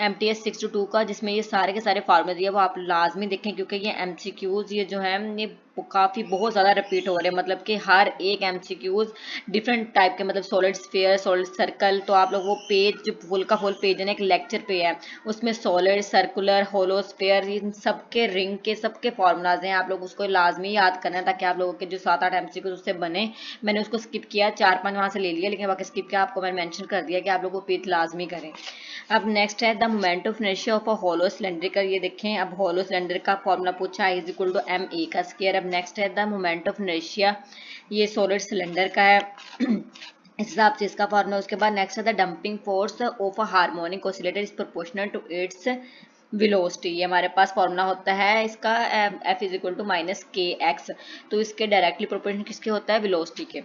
MTS 622 का जिसमें ये सारे के सारे फार्मूले दिए वो आप लाजमी देखें, क्योंकि ये MCQs ये जो है ये काफ़ी बहुत ज़्यादा रिपीट हो रहे हैं, मतलब कि हर एक MCQs डिफरेंट टाइप के, मतलब सॉलिड स्फीयर, सॉलिड सर्कल। तो आप लोग वो पेज जो फुल का फुल पेज है ना एक लेक्चर पे है, उसमें सॉलिड, सर्कुलर, होलो स्फीयर, इन सबके रिंग के सबके फॉर्मूलाज हैं, आप लोग उसको लाजमी याद करना है ताकि आप लोगों के जो 7-8 MCQs उससे बने। मैंने उसको स्किप किया, 4-5 वहाँ से ले लिया, लेकिन बाकी स्किप किया, आपको मैंने मेंशन कर दिया कि आप लोग वो पेज लाजमी करें। अब नेक्स्ट है the moment of inertia of a hollow cylinder. ये देखें, अब होलो सिलेंडर का फॉर्मूला पूछा है is equal to m a का स्क्वायर। अब नेक्स्ट है द मोमेंट ऑफ इनर्शिया, ये सॉलिड सिलेंडर का है इस हिसाब से इसका फॉर्मूला। उसके बाद नेक्स्ट है the damping force of a harmonic oscillator is proportional to its velocity. ये हमारे पास फॉर्मूला होता है इसका F is equal to minus K X. तो इसके डायरेक्टली प्रोपोर्शनल किसके होता है, वेलोसिटी के।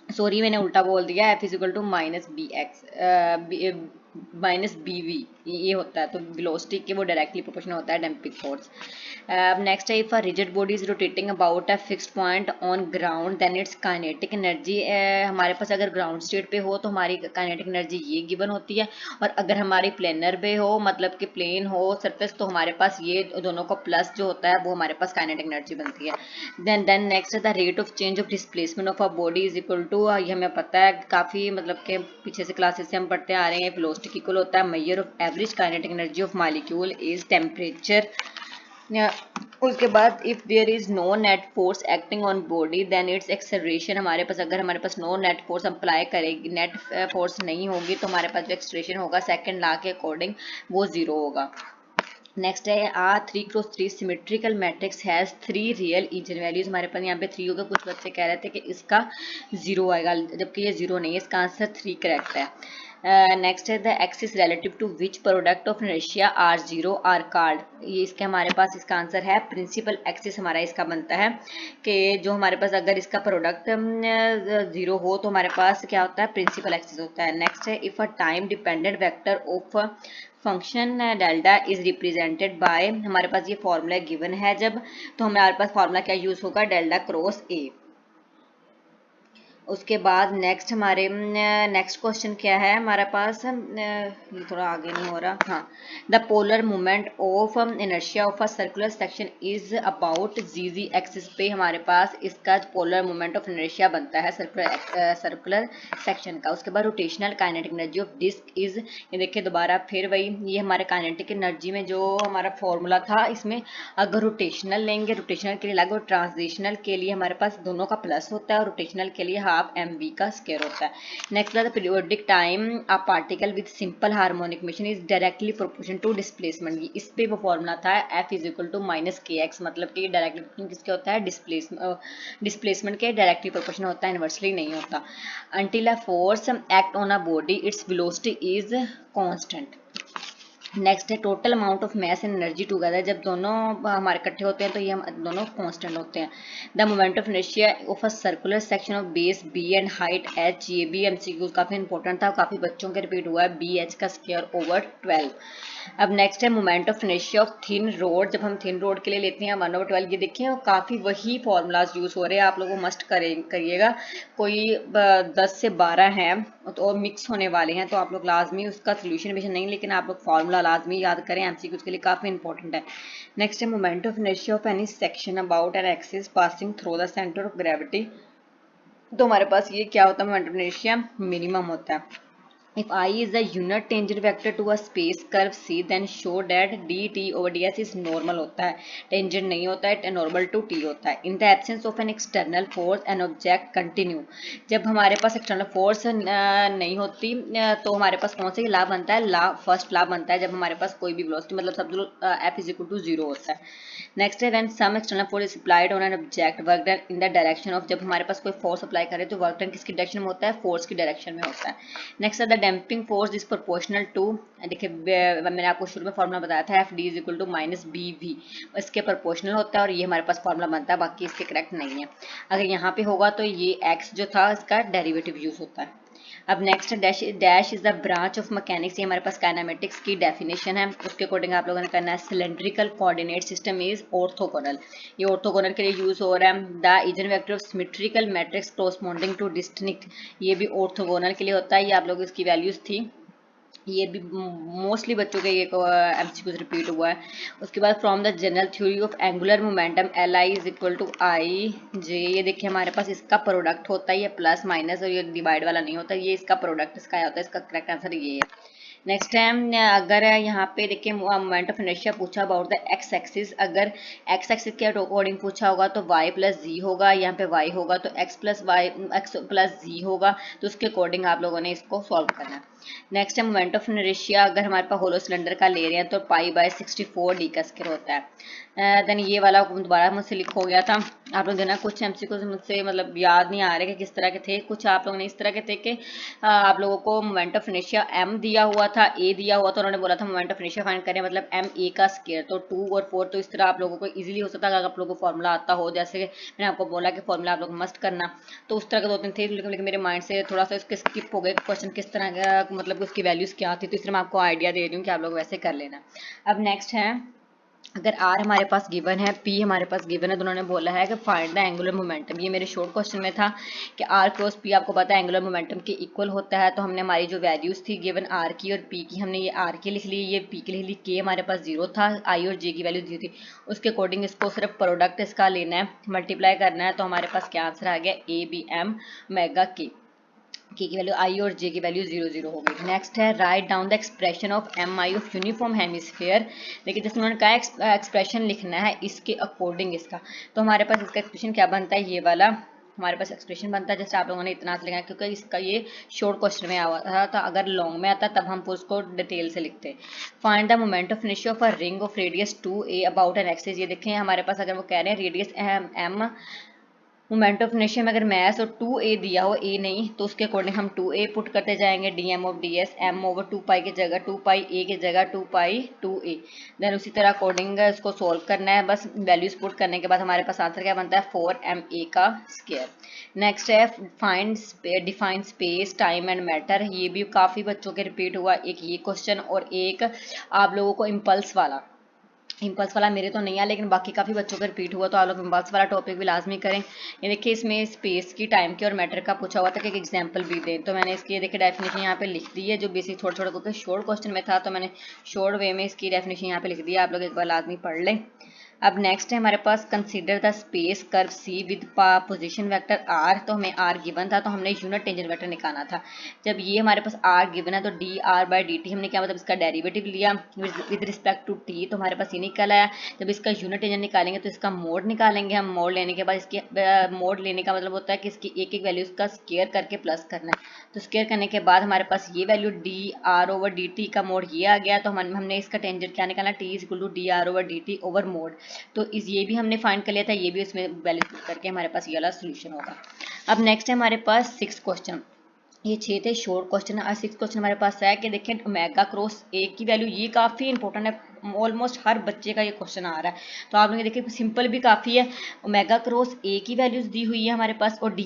सॉरी मैंने उल्टा बोल दिया, F is equal to minus B X minus B V ये होता है। तो वेलोसिटी के वो डायरेक्टली प्रोपोर्शनल होता है डंपिंग फोर्स। अब नेक्स्ट है if a rigid body is rotating about a fixed point on ground then its kinetic energy. हमारे पास अगर ग्राउंड स्टेट पे हो तो हमारी काइनेटिक एनर्जी ये गिवन होती है, और अगर हमारी प्लेनर पे हो, मतलब कि प्लेन हो सरफेस, तो हमारे पास ये दोनों का प्लस जो होता है वो हमारे पास काइनेटिक एनर्जी बनती है। देन नेक्स्ट है the rate of change of displacement of a body is equal to, ये हमें पता है काफ़ी, मतलब कि पीछे से क्लासेस से हम पढ़ते आ रहे हैं, वेलोसिटी इक्वल होता है measure of average kinetic energy of molecule is temperature. उसके बाद if there is no net force acting on body then its acceleration. अगर हमारे पास नो नेट फोर्स अप्लाई करेगी, नेट फोर्स नहीं होगी, तो हमारे पास जो एक्सेलरेशन होगा सेकंड लॉ के अकॉर्डिंग वो 0 होगा। नेक्स्ट है a 3x3 symmetrical matrix has 3 real eigenvalues. हमारे पास यहाँ पे 3 होगा, कुछ बच्चे कह रहे थे कि इसका 0 आएगा, जबकि ये 0 नहीं है, इसका आंसर 3 करेक्ट है। नेक्स्ट है the axis relative to which product of inertia are 0 are called. ये इसके हमारे पास इसका आंसर है प्रिंसिपल एक्सिस हमारा इसका बनता है कि जो हमारे पास अगर इसका प्रोडक्ट 0 हो तो हमारे पास क्या होता है, प्रिंसिपल एक्सिस होता है। नेक्स्ट है if a time dependent vector of function delta is represented by. हमारे पास ये फॉर्मूला गिवन है जब, तो हमारे पास फॉर्मूला क्या यूज होगा, डेल्टा क्रॉस ए। उसके बाद नेक्स्ट हमारे नेक्स्ट क्वेश्चन क्या है हमारे पास, ये थोड़ा आगे नहीं हो रहा, हाँ। The polar movement of inertia of a circular section is about G axis पे हमारे पास इसका पोलर मूवमेंट ऑफ इनर्शिया बनता है सर्कुलर सेक्शन का। उसके बाद rotational kinetic energy of disc is, ये देखिए दोबारा फिर वही, ये हमारे काइनेटिक एनर्जी में जो हमारा फॉर्मूला था, इसमें अगर रोटेशनल लेंगे, रोटेशनल के लिए अलग और ट्रांसलेशनल के लिए हमारे पास दोनों का प्लस होता है, और रोटेशनल के लिए हाफ mv का स्क्वायर होता है। नेक्स्ट है the periodic time a particle with simple harmonic motion is directly proportional to displacement. इस पे वो फॉर्मूला था f is equal to minus K X, मतलब कि डायरेक्टली किसके होता है, डिस्प्लेसमेंट के डायरेक्टली प्रोपोर्शनल होता है, इनवर्सली नहीं होता। Until a force act on a body its velocity is constant. Next है total amount of mass and energy together. जब दोनों हमारे इकट्ठे होते हैं तो ये हम दोनों कांस्टेंट होते हैं। The moment of inertia of a circular section of base B and height h, ये भी MCQ काफी इंपॉर्टेंट था, काफी बच्चों के रिपीट हुआ है, बी एच का स्क्वायर ओवर 12। अब नेक्स्ट है moment of inertia of thin road. जब हम थिन रोड के लिए लेते हैं 1/12, ये देखिए और काफ़ी वही फॉर्मूलाज यूज़ हो रहे हैं, आप लोगों को मस्ट करिएगा। कोई 10 से 12 हैं तो मिक्स होने वाले हैं, तो आप लोग लाजमी उसका सोल्यूशन भी नहीं, लेकिन आप लोग फॉर्मूला लाजमी याद करें, MCQ के लिए काफ़ी इंपॉर्टेंट है। नेक्स्ट है moment of inertia of any section about an axis passing through the centre of gravity. तो हमारे पास ये क्या होता है, मोमेंट ऑफ इनर्शिया मिनिमम होता है। If I is a unit tangent vector to a space curve C, then show that dt over ds is normal होता है, tangent नहीं होता है, normal to t होता है। In the absence of an external force, an object continue। जब हमारे पास external force नहीं होती तो हमारे पास कौन सा लॉ बनता है, फर्स्ट लॉ बनता है जब हमारे पास कोई भी वेलोसिटी, मतलब सब f is equal to 0 होता है। नेक्स्ट है when some external force is applied on an object work done in the direction of. जब हमारे पास कोई फोर्स अप्लाई करे तो वर्क डन किसकी डायरेक्शन में होता है, फोर्स की डायरेक्शन में होता है। नेक्स्ट है the damping force is proportional to, देखिए मैंने आपको शुरू में फॉर्मूला बताया था F D is equal to minus B V, इसके प्रोपोर्शनल होता है और ये हमारे पास फॉर्मूला बनता है, बाकी इसके करेक्ट नहीं है। अगर यहाँ पे होगा तो ये एक्स जो था इसका डेरिवेटिव यूज होता है। अब next dash dash is the branch of mechanics, ये हमारे पास काइनेमेटिक्स की डेफिनेशन है, उसके अकॉर्डिंग आप लोगों ने करना है। Cylindrical coordinate system is orthogonal, ये ऑर्थोगोनल के लिए यूज हो रहा है। The eigen vector of symmetrical matrix corresponding to distinct, ये भी ऑर्थोगोनल के लिए होता है, ये आप लोगों इसकी वैल्यूज थी, ये भी मोस्टली बच्चों के ये एमसीक्यूज रिपीट हुआ है। उसके बाद from the general theory of angular momentum L I is equal to I J, ये देखिए हमारे पास इसका प्रोडक्ट होता है, ये प्लस माइनस और ये डिवाइड वाला नहीं होता, ये इसका प्रोडक्ट इसका होता है, इसका करेक्ट आंसर ये है। नेक्स्ट टाइम अगर यहाँ पे देखिए मोमेंट ऑफ इनर्शिया पूछा अबाउट द एक्स एक्सिस, अगर एक्स एक्सिस के अकॉर्डिंग पूछा होगा तो y प्लस जी होगा, यहाँ पे y होगा तो x प्लस जी होगा, तो उसके अकॉर्डिंग आप लोगों ने इसको सॉल्व करना है। नेक्स्ट है मोमेंट ऑफ इनर्शिया, अगर हमारे पास होलो सिलेंडर का ले रहे हैं तो π/64 डी का स्क्वायर होता है। देन ये वाला दोबारा मुझसे लिख हो गया था, आप लोग देना कुछ एमसीक्यू मुझसे मतलब याद नहीं आ रहे कि किस तरह के थे, कुछ आप लोगों ने इस तरह के थे कि आप लोगों को मोमेंट ऑफ इनर्शिया m दिया हुआ था, a दिया हुआ था, उन्होंने बोला था मोमेंट ऑफ इनर्शिया फाइंड करें मतलब m a का स्क्वायर, तो 2 और 4, तो इस तरह आप लोगों को इजीली हो सकता है अगर आप लोगों को फॉर्मूला आता हो, जैसे मैंने आपको बोला कि फॉर्मूला आप लोग मस्ट करना, तो उस तरह के 2-3 थे, लेकिन मेरे माइंड से थोड़ा सा इसके स्किप हो गए क्वेश्चन किस तरह का मतलब उसकी वैल्यूज क्या थी, तो इसलिए मैं आपको आइडिया दे रही हूँ कि आप लोग वैसे कर लेना। अब नेक्स्ट है, अगर r हमारे पास गिवन है, p हमारे पास गिवन है, तो उन्होंने बोला है कि फाइंड द एंगुलर मोमेंटम, ये मेरे शॉर्ट क्वेश्चन में था कि r क्रॉस p आपको पता है एंगुलर मोमेंटम के इक्वल होता है, तो हमने हमारी जो वैल्यूज थी गिवन r की और p की, हमने ये r की लिख ली, ये p के लिए लिख, k हमारे पास 0 था, i और j की वैल्यू 0 थी, उसके अकॉर्डिंग इसको सिर्फ प्रोडक्ट इसका लेना है, मल्टीप्लाई करना है, तो हमारे पास क्या आंसर आ गया a b m mega k की वैल्यू आई और जे की वैल्यू 0 हो गई। नेक्स्ट है write down the expression of M I of uniform hemisphere, देखिए जैसे उन्होंने कहा एक्सप्रेशन लिखना है इसके अकॉर्डिंग इसका, तो हमारे पास इसका एक्सप्रेशन क्या बनता है, ये वाला हमारे पास एक्सप्रेशन बनता है, जैसे आप लोगों ने इतना लिखा है क्योंकि इसका ये शॉर्ट क्वेश्चन में आया था, तो अगर लॉन्ग में आता तब हम उसको डिटेल से लिखते। Find the moment of inertia of a ring of radius 2a about an axis, ये देखें हमारे पास अगर वो कह रहे हैं radius m moment of inertia में अगर मैस और 2a दिया हो, a नहीं, तो उसके अकॉर्डिंग हम 2a पुट करते जाएंगे, dm of ds m over 2 की जगह 2 a की जगह 2a, देन उसी तरह अकॉर्डिंग इसको सोल्व करना है, बस वैल्यूज पुट करने के बाद हमारे पास आंसर क्या बनता है 4ma का स्क्वायर। नेक्स्ट है find define space time and matter, ये भी काफ़ी बच्चों के रिपीट हुआ, एक ये क्वेश्चन और एक आप लोगों को इम्पल्स वाला मेरे तो नहीं है लेकिन बाकी काफ़ी बच्चों का रिपीट हुआ, तो आप लोग इम्पल्स वाला टॉपिक भी लाजमी करें। ये देखिए इसमें स्पेस की, टाइम की और मैटर का पूछा हुआ था कि एक एग्जांपल भी दें, तो मैंने इसकी देखिए डेफिनेशन यहाँ पे लिख दी है, जो बेसिक थोड़ा क्योंकि शॉर्ट क्वेश्चन में था तो मैंने शॉर्ट वे में इसकी डेफिनेशन यहाँ पे लिख दी है, आप लोग एक बार लाजमी पढ़ लें। अब नेक्स्ट है हमारे पास consider the space curve C with position vector r, तो हमें r गिवन था तो हमने यूनिट टेंजेंट वेक्टर निकालना था। जब ये हमारे पास r गिवन है तो dr/dt हमने क्या मतलब इसका डेरिवेटिव लिया विद रिस्पेक्ट टू t, तो हमारे पास ये निकल आया। जब इसका यूनिट टेंजेंट निकालेंगे तो इसका मोड निकालेंगे हम, मोड लेने के बाद इसकी मोड लेने का मतलब होता है कि इसकी एक एक वैल्यू का स्क्वायर करके प्लस करना है, तो स्क्वायर करने के बाद हमारे पास ये वैल्यू dr/dt का मोड ये आ गया, तो हमने इसका टेंजेंट क्या निकालना, t is equal to dr/dt over mod, तो ये भी हमने फाइंड कर लिया था, ये भी इसमें वैल्यू पुट करके हमारे पास ये वाला सोल्यूशन होगा। अब नेक्स्ट है हमारे पास 6 क्वेश्चन, ये 6 थे शॉर्ट क्वेश्चन, और 6 क्वेश्चन हमारे पास है कि देखिए ओमेगा क्रॉस ए की वैल्यू, ये काफ़ी इंपॉर्टेंट है, ऑलमोस्ट हर बच्चे का ये क्वेश्चन आ रहा है, तो आप लोग देखिए सिंपल भी काफ़ी है। ओमेगा क्रॉस ए की वैल्यूज दी हुई है हमारे पास और D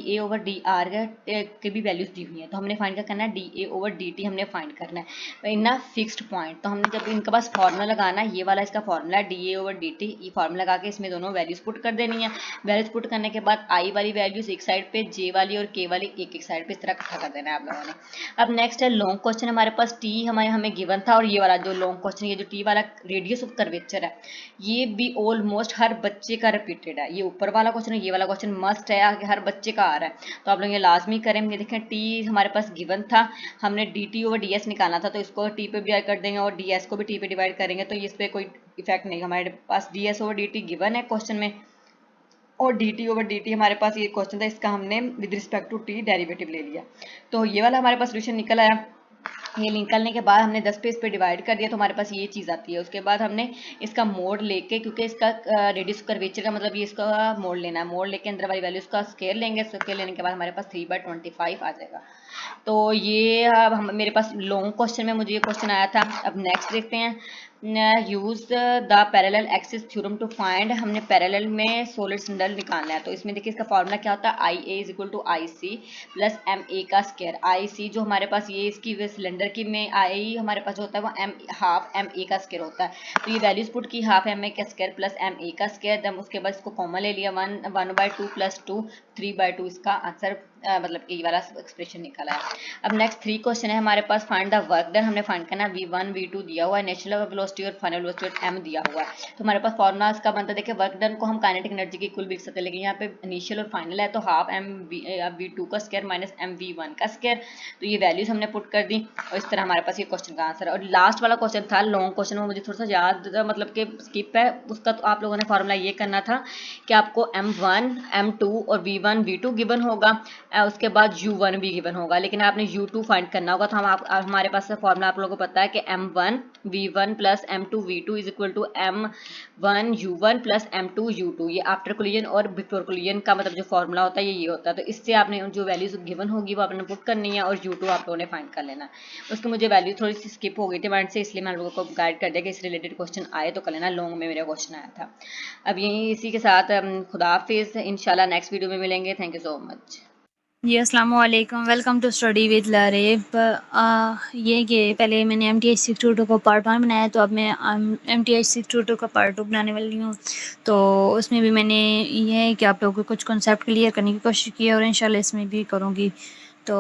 A over D R के भी वैल्यूज दी हुई है, तो हमने फाइंड करना है D A over D T हमने फाइंड करना है इन फिक्स्ड पॉइंट, तो हमने जब इनके पास फॉर्मूला लगाना है, ये वाला इसका फॉर्मूला है D A over D T, ये फॉर्मूला लगा के इसमें दोनों वैल्यूज पुट कर देनी है। वैल्यूज पुट करने के बाद आई वाली वैल्यूज एक साइड पे, जे वाली और के वाली एक साइड पे, इस तरह इकट्ठा कर देना है आप लोगों ने। अब नेक्स्ट है लॉन्ग क्वेश्चन, हमारे पास टी हमें गिवन था, और ये वाला जो लॉन्ग क्वेश्चन, ये जो टी वाला रेडियस ऑफ कर्वेचर है, ये भी ऑलमोस्ट हर बच्चे का रिपीटेड है, ये ऊपर वाला क्वेश्चन, ये वाला क्वेश्चन मस्ट है, हर बच्चे का आ रहा है, तो आप लोग ये लाजमी करेंगे। देखें टी हमारे पास गिवन था, हमने D T over D S निकालना था, तो इसको टी पे डिवाइड कर देंगे और डी एस को भी टी पे डिवाइड करेंगे, तो इस पर कोई इफेक्ट नहीं, हमारे पास D S over D T given है क्वेश्चन में, और D T over D T हमारे पास ये क्वेश्चन था, इसका हमने with respect to T derivative ले लिया, तो ये वाला हमारे पास सोल्यूशन निकल आया। ये निकलने के बाद हमने 10 पे इस पे डिवाइड कर दिया, तो हमारे पास ये चीज़ आती है। उसके बाद हमने इसका मोड लेके, क्योंकि इसका रेडियस कर्वेचर का मतलब ये इसका मोड लेना है, मोड लेके अंदर वाली वैल्यू इसका स्केयर लेंगे, स्केयर लेने के बाद हमारे पास 3/25 आ जाएगा। तो ये अब हम मेरे पास लॉन्ग क्वेश्चन में मुझे ये क्वेश्चन आया था। अब नेक्स्ट देखते हैं use the parallel axis theorem to find, हमने पैरेलल में सॉलिड सिलेंडर निकालना है। तो इसमें देखिए इसका फॉर्मूला क्या होता है, I A is equal to I C plus M A का स्क्वायर। आई सी जो हमारे पास ये इसकी सिलेंडर की में आई हमारे पास जो होता है वो एम हाफ एम ए का स्क्वायर होता है। तो ये वैल्यूज पुट की हाफ एम ए का स्क्वायर प्लस एम ए का स्क्वायर, देन उसके बाद इसको कॉमन ले लिया, 1/2 प्लस 2 3/2 इसका आंसर मतलब ये वाला एक्सप्रेशन निकला है। अब नेक्स्ट 3 क्वेश्चन है हमारे पास, फाइंड द वर्क डन, हमने फाइंड करना v1 v2 दिया हुआ है, नेचुरल वेलोसिटी और फाइनल वेलोसिटी m दिया हुआ है। तो हमारे पास फॉर्मूला इसका बनता है, देखिए वर्क डन को हम काइनेटिक एनर्जी की कुल लिख सकते हैं, लेकिन यहाँ पे इनिशियल और फाइनल है तो हाफ एम v2 का स्क्वायर माइनस एम v1 का स्क्वायर। तो ये वैल्यूज हमने पुट कर दी और इस तरह हमारे पास ये क्वेश्चन का आंसर है। और लास्ट वाला क्वेश्चन था लॉन्ग क्वेश्चन, वो मुझे थोड़ा सा याद मतलब कि स्किप है उसका, तो आप लोगों ने फॉर्मूला ये करना था कि आपको m1 m2 और v1 v2 गिवन होगा, उसके बाद u1 भी गिवन होगा, लेकिन आपने u2 फाइंड करना होगा। तो हमारे पास फॉर्मूला आप लोगों को पता है कि m1 v1 plus m2 v2 is equal to m1 u1 plus m2 u2। ये आफ्टर कोलिजन और बिफोर कोलिजन का मतलब जो फॉर्मूला होता है ये होता है। तो इससे आपने जो वैल्यूज गिवन होगी वो आपने पुट करनी है और u2 आप लोगों ने फाइंड कर लेना। उसकी मुझे वैल्यू थोड़ी सी स्किप हो गई थी माइंड से, इसलिए मैं लोगों को गाइड कर दिया कि इस रिलेटेड क्वेश्चन आए तो कर लेना। लॉन्ग में मेरा क्वेश्चन आया था। अब यही इसी के साथ खुदा हाफिज़, इंशाल्लाह नेक्स्ट वीडियो में मिलेंगे। Thank you so much. जी अस्सलाम वालेकुम, welcome to study with Lareb. ये कि पहले मैंने MTH 622 को पार्ट 1 बनाया, तो अब मैं MTH 622 का पार्ट 2 बनाने वाली हूँ। तो उसमें भी मैंने ये है कि आप लोगों को कुछ कॉन्सेप्ट क्लियर करने की कोशिश की है और इंशाल्लाह इसमें भी करूँगी। तो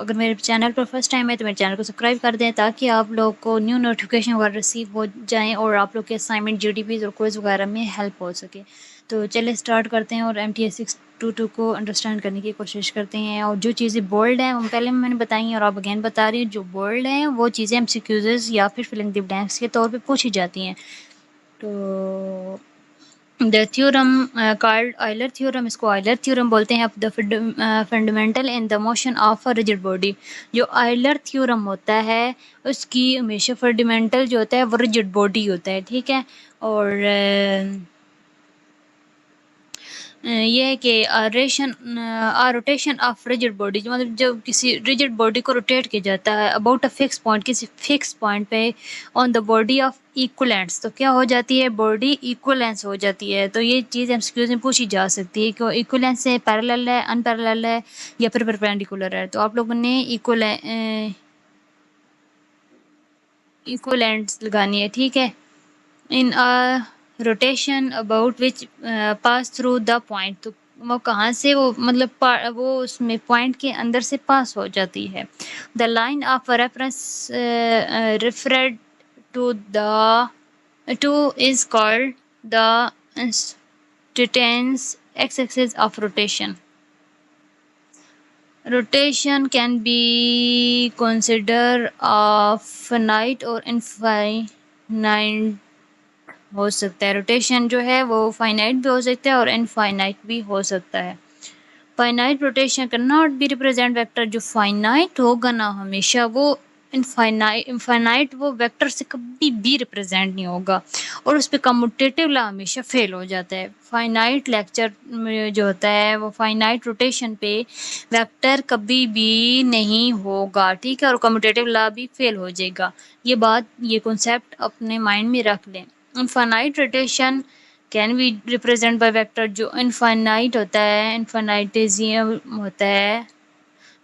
अगर मेरे चैनल पर फर्स्ट टाइम है तो मेरे चैनल को सब्सक्राइब कर दें ताकि आप लोग को न्यू नोटिफिकेशन वगैरह रिसीव हो जाएँ और आप लोग के असाइनमेंट GDPs और क्विज़ वगैरह में हेल्प हो सके। तो चलिए स्टार्ट करते हैं और MTH 622 को अंडरस्टैंड करने की कोशिश करते हैं। और जो चीज़ें बोल्ड हैं वो पहले मैंने बताई हैं और अब अगेन बता रही हूँ, जो बोल्ड हैं वो चीज़ें MCQs या फिर फिलिंग द ब्लैंक्स के तौर पे पूछी जाती हैं। तो the theorem called Euler theorem, इसको ऑयलर थ्योरम बोलते हैं। The fundamental in the motion of a rigid body, जो ऑयलर थ्योरम होता है उसकी हमेशा फंडामेंटल जो होता है वो रिजिड बॉडी होता है, ठीक है। और ये है कि रोटेशन ऑफ रिजिड बॉडी, मतलब जब किसी रिजिड बॉडी को रोटेट किया जाता है अबाउट अ फिक्स पॉइंट, किसी फिक्स पॉइंट पे on the body of equivalents, तो क्या हो जाती है, बॉडी इक्वलेंस हो जाती है। तो ये चीज़ MCQs में पूछी जा सकती है कि इक्वलेंस से पैरेलल है, अनपैरेलल है या फिर परपेंडिकुलर है। तो आप लोगों ने इक्वलेंट्स लगानी है, ठीक है। इन rotation about which pass through the point, तो वो कहाँ से वो मतलब वो उसमें पॉइंट के अंदर से पास हो जाती है। The line of reference referred to the two is called the instantaneous axis of rotation. Rotation can be consider of finite और इनफाइनाइट हो सकता है। रोटेशन जो है वो फाइनाइट भी हो सकता है और इनफाइनाइट भी हो सकता है। Finite rotation can not be represent vector, जो फाइनाइट होगा ना हमेशा वो इनफाइनाइट वो वेक्टर से कभी भी रिप्रेजेंट नहीं होगा और उस पर कम्यूटेटिव ला हमेशा फेल हो जाता है। फाइनाइट लेक्चर में जो होता है वो फाइनाइट रोटेशन पे वेक्टर कभी भी नहीं होगा, ठीक है, और कम्यूटेटिव ला भी फेल हो जाएगा। ये बात, ये कॉन्सेप्ट अपने माइंड में रख लें। Infinite rotation can B represent by vector, जो इनफाइनाइट होता है, इनफाइनाइटेजियम होता है,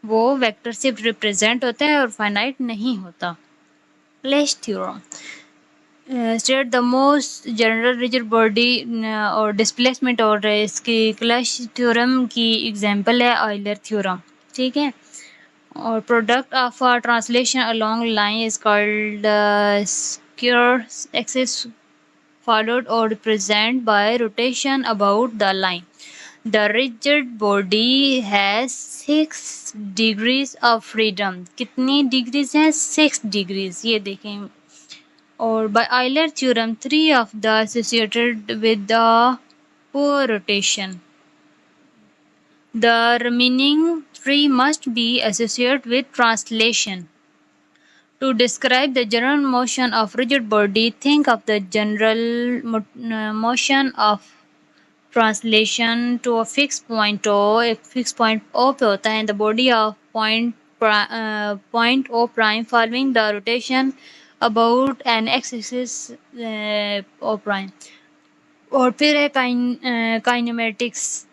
वो वेक्टर से रिप्रेजेंट होता है और फाइनाइट नहीं होता। Clash theorem state the most general rigid body और डिस्प्लेसमेंट, और इसकी क्लैश थ्योरम की एग्जांपल है ऑयलर थ्योरम, ठीक है। और product of a translation along line is called square axis followed or represented by rotation about the line. The rigid body has 6 degrees of freedom. कितनी डिग्रीज हैं? 6 डिग्रीज, ये देखें। और by Euler theorem 3 of the associated with the poor rotation. The remaining 3 must be associated with translation. To describe the general motion of rigid body, think of the general motion of translation to a fixed point O. एक fixed point O पे होता है, the body of point O prime following the rotation about an x axis और प्राइम। और फिर है काइनेमेटिक्स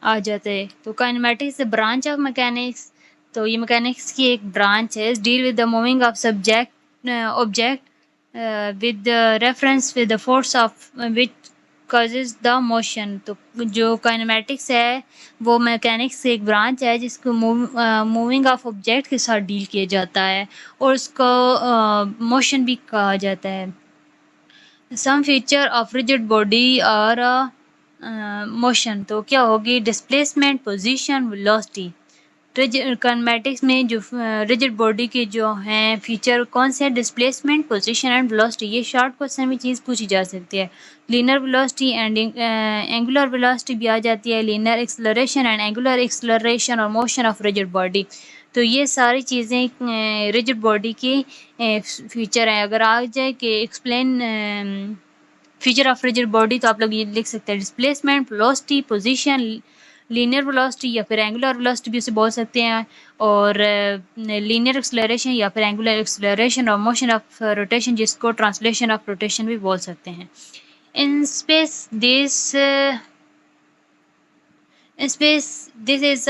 आ जाते हैं। तो काइनेमेटिक्स ब्रांच ऑफ मैकेनिक्स, तो ये मैकेनिक्स की एक ब्रांच है। Deal with the moving of subject object with reference with the force of which causes the motion. तो जो काइनेमेटिक्स है वो मैकेनिक्स की एक ब्रांच है जिसको मूविंग ऑफ ऑब्जेक्ट के साथ डील किया जाता है और उसको मोशन भी कहा जाता है। सम फीचर ऑफ रिजिड बॉडी और मोशन, तो क्या होगी? Displacement, position, velocity. काइनेमेटिक्स में जो रिजिड बॉडी के जो हैं फीचर कौन से हैं? Displacement, position and velocity. ये शॉर्ट क्वेश्चन में चीज़ पूछी जा सकती है। Linear velocity and angular velocity भी आ जाती है। Linear acceleration and angular acceleration और मोशन ऑफ रिजिड बॉडी। तो ये सारी चीज़ें रिजिड बॉडी की फीचर हैं। अगर आ जाए कि explain feature of rigid body, तो आप लोग ये लिख सकते हैं displacement, velocity, position, linear velocity या फिर एंगुलर वेलोसिटी भी उसे बोल सकते हैं, और लीनियर एक्सेलरेशन या फिर एंगुलर एक्सेलरेशन और मोशन ऑफ रोटेशन जिसको ट्रांसलेशन ऑफ रोटेशन भी बोल सकते हैं। In space this is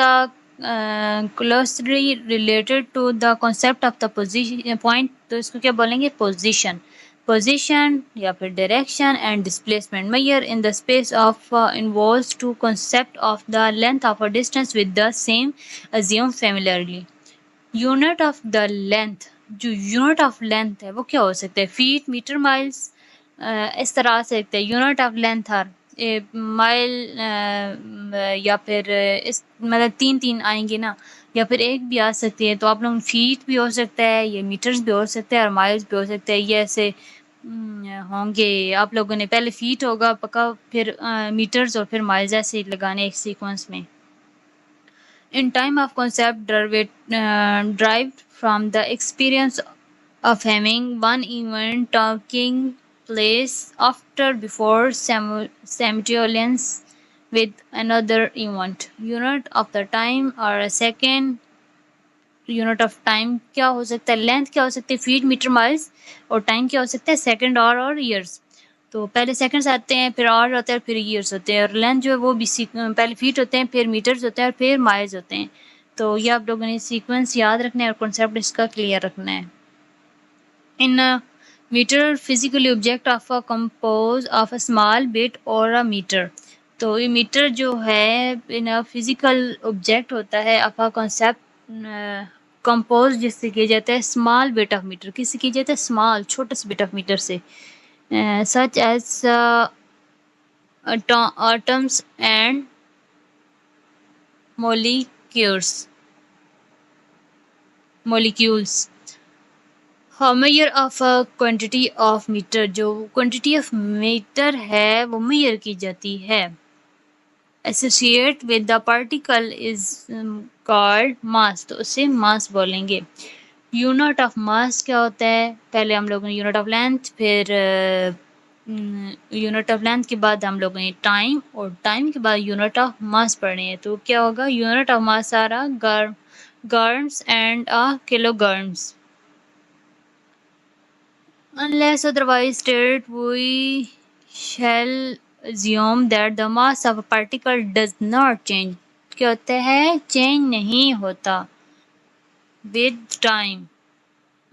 closely related to the concept of the position point, तो इसको क्या बोलेंगे? पोजीशन या फिर direction and displacement. Measure in the space of involves two concept of the length of a distance with the same assume familiarly। Unit of the length, जो यूनिट ऑफ लेंथ है वो क्या हो सकता है? फीट, मीटर, माइल्स, इस तरह आ सकते हैं। Unit of length are mile या फिर इस मतलब तीन आएंगे ना, या फिर एक भी आ सकती है। तो आप लोग फीट भी हो सकता है, ये मीटर्स भी हो सकता है और माइल्स भी हो सकता है। ये ऐसे होंगे। आप लोगों ने पहले फीट होगा पक्का, फिर मीटर्स और फिर माइल्स ऐसे लगाने एक सीक्वेंस में। In time of concept derived from the experience of having one event taking place after before simultaneous with another event। Unit of the time or a second। Unit of time क्या हो सकता है? लेंथ क्या हो सकती है? Feet, metre, miles. और टाइम क्या हो सकता है? सेकंड और ईयर्स। तो पहले सेकंड्स आते हैं, फिर आवर होते हैं, फिर ईयर्स होते हैं। और लेंथ जो है वो भी पहले फीट होते हैं, फिर मीटर्स होते हैं और फिर माइल्स होते हैं। तो ये आप लोगों ने सीक्वेंस याद रखना है और कॉन्सेप्ट इसका क्लियर रखना है। In meter physically object of a compose of a small bit और अ मीटर। तो ये मीटर जो है इन फिजिकल ऑब्जेक्ट होता है ऑफ अ कॉन्सेप्ट कंपोज जिससे किया जाता है स्मॉल बिट ऑफ मीटर। किससे किया जाता है? स्मॉल, छोटे से बिट ऑफ मीटर से। such as atoms and molecules। हाँ, measure of a quantity of meter, जो quantity of meter है वो measure की जाती है। associate with the particle is called mass, तो उसे mass बोलेंगे। यूनिट ऑफ मास क्या होता है? पहले हम लोगों ने यूनिट ऑफ लेंथ, फिर यूनिट ऑफ लेंथ के बाद हम लोगों ने टाइम, और टाइम के बाद यूनिट ऑफ मास पढ़ने हैं। तो क्या होगा? यूनिट ऑफ मास आ रहा grams and kilograms. Unless otherwise stated, we shall assume that the mass of a particle does not change। क्या होता है? चेंज नहीं होता with time।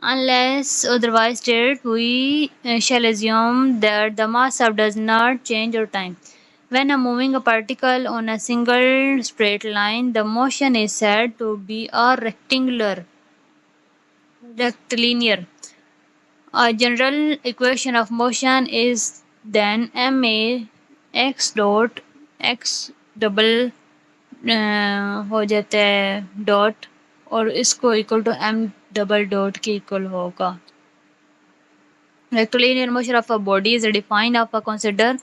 Unless otherwise stated, we shall assume that the mass of does not change over time। When a moving a particle on a single straight line, the motion is said to be a rectilinear। A general equation of motion is then ma x dot x double हो जाता है डॉट, और इसको equal to m double dot के इक्वल होगा। Rectilinear motion of a body is defined of a consider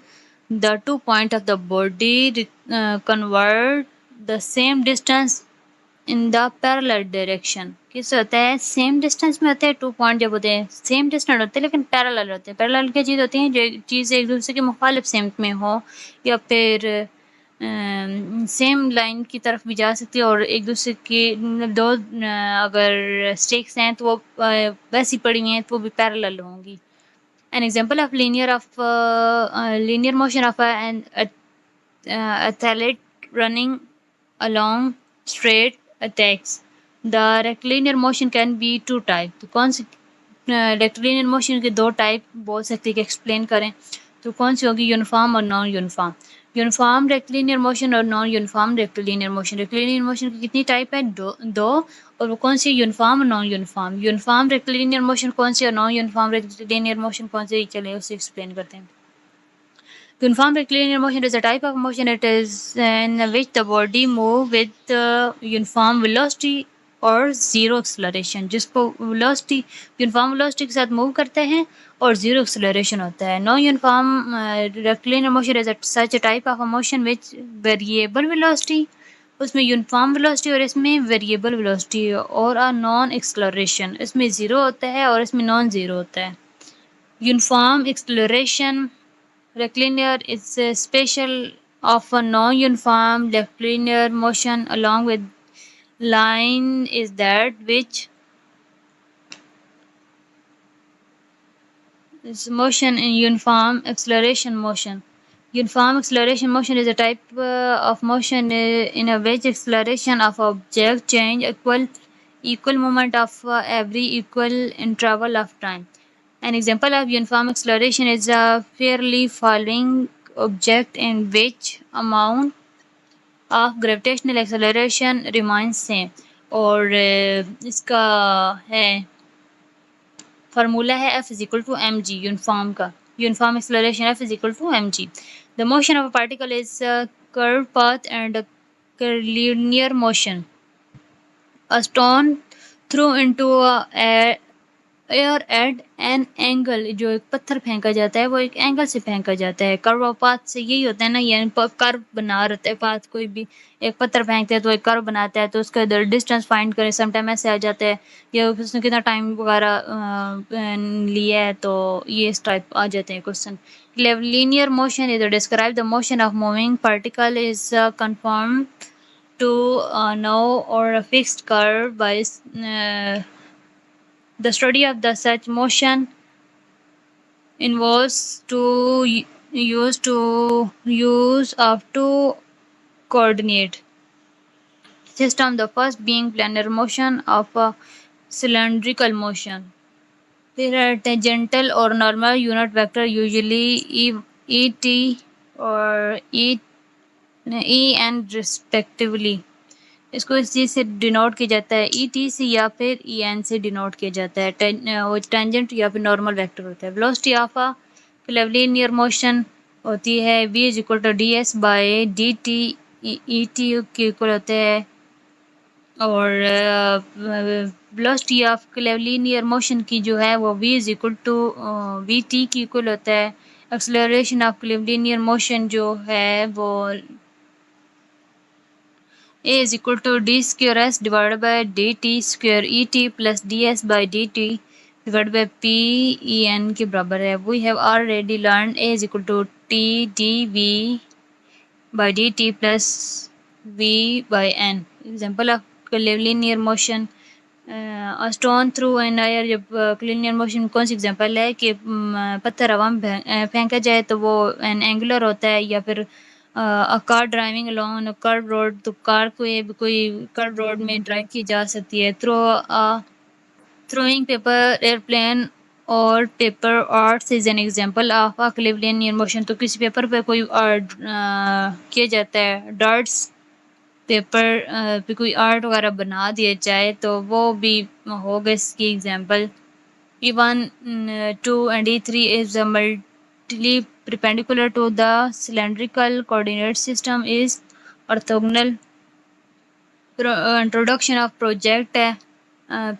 the 2 points of the body convert the same distance in the parallel direction। किस होता है? सेम डिस्टेंस में होते हैं 2 पॉइंट, जब होते हैं सेम डिस्टेंस होते हैं लेकिन पैरेलल होते हैं। पैरेलल क्या चीज़ होती है? जो चीज़ एक दूसरे के मुखालिफ सेम में हो, या फिर सेम लाइन की तरफ भी जा सकती है और एक दूसरे के दो अगर स्टेक्स हैं तो वो वैसी पड़ी हुई हैं तो वो भी पैरेलल होंगी. An example of linear motion of an athlete running along straight attacks. The rectilinear motion can be two type. तो कौन सी रेक्टिलिनियर मोशन के दो टाइप बोल सकते हैं कि एक्सप्लेन करें तो कौन सी होगी यूनिफॉर्म और non uniform. Uniform rectilinear motion और non uniform rectilinear motion. Rectilinear motion की कितनी टाइप है दो और वो कौन सी यूनिफॉर्म और non uniform. Uniform rectilinear motion कौन सी और नॉन यूनिफॉर्म रेक्टिलिनियर मोशन कौन सी. चले उसे एक्सप्लेन करते हैं. Uniform rectilinear motion is a type of motion it is in which the body move with uniform velocity और जीरो एक्सलरेशन. जिसको वेलोसिटी यूनिफॉर्म वेलोसिटी के साथ मूव करते हैं और जीरो एक्सलरेशन होता है. Non uniform rectilinear motion is such a type of a motion which variable velocity. उसमें यूनिफॉर्म वेलोसिटी और इसमें वेरिएबल वेलोसिटी और अ नॉन एक्सलरेशन. इसमें ज़ीरो होता है और इसमें नॉन ज़ीरो होता है. Uniform acceleration rectilinear is a special of a non-uniform rectilinear motion along with line is that which is motion in uniform acceleration motion. Uniform acceleration motion is a type of motion in a which acceleration of object change equal moment of every equal interval of time. An example of uniform acceleration is a fairly falling object in which amount of gravitational acceleration remains same. और इसका है फार्मूला है F is equal to mg uniform का. Uniform acceleration F is equal to mg. The motion of a particle is a curved path and a curvilinear motion. A stone thrown into a air at an angle. जो एक पत्थर फेंका जाता है वो एक एंगल से फेंका जाता है. कर्व ऑफ पाथ से यही होता है ना, ये कर्व बना रहता है पाथ. कोई भी एक पत्थर फेंकते हैं तो एक कर्व बनाता है तो उसका डिस्टेंस फाइंड करें. समटाइम ऐसे आ जाता है या उसने कितना टाइम वगैरह लिया है तो ये इस टाइप आ जाते हैं question. Linear motion is describe the motion of moving particle is confirm to no or a fixed curve by the study of the such motion involves use of two coordinate system. The first being planar motion of a cylindrical motion. फिर tangential और normal unit vector usually et और en respectively. इसको इस चीज़ से डिनोट किया जाता है ई टी से या फिर ई एन से डिनोट किया जाता है. वो टेंजेंट या फिर नॉर्मल वेक्टर होता है. Velocity of a curvilinear motion होती है v is equal to D S by D T. E T के इक्वल होता है और वेलोसिटी ऑफ क्लेवलिनियर मोशन की जो है वो v is equal to V T की इक्वल होता है. एक्सेलरेशन ऑफ क्लेवलिनियर मोशन जो है वो A is equal to d square s divided by dt square et plus ds by dt divided by p e n के बराबर है. We have already learned A is equal to t dv by dt plus v by n. Example of linear motion. A stone through an air. जब linear motion कौन सी एग्जाम्पल है कि पत्थर हवा में फेंका जाए तो वो एन एंगुलर होता है या फिर a car driving along a curved road. तो कार को ये कोई कर्व रोड में ड्राइव की जा सकती है. throwing paper airplane और paper arts is an example of a curvilinear motion. तो किसी पेपर पे कोई आर्ट किया जाता है डार्ट्स पेपर पे कोई आर्ट वगैरह बना दिया जाए तो वो भी होगा इसकी example. E1, 2 and E3 is a multiply perpendicular to the cylindrical coordinate system is orthogonal. Introduction of project है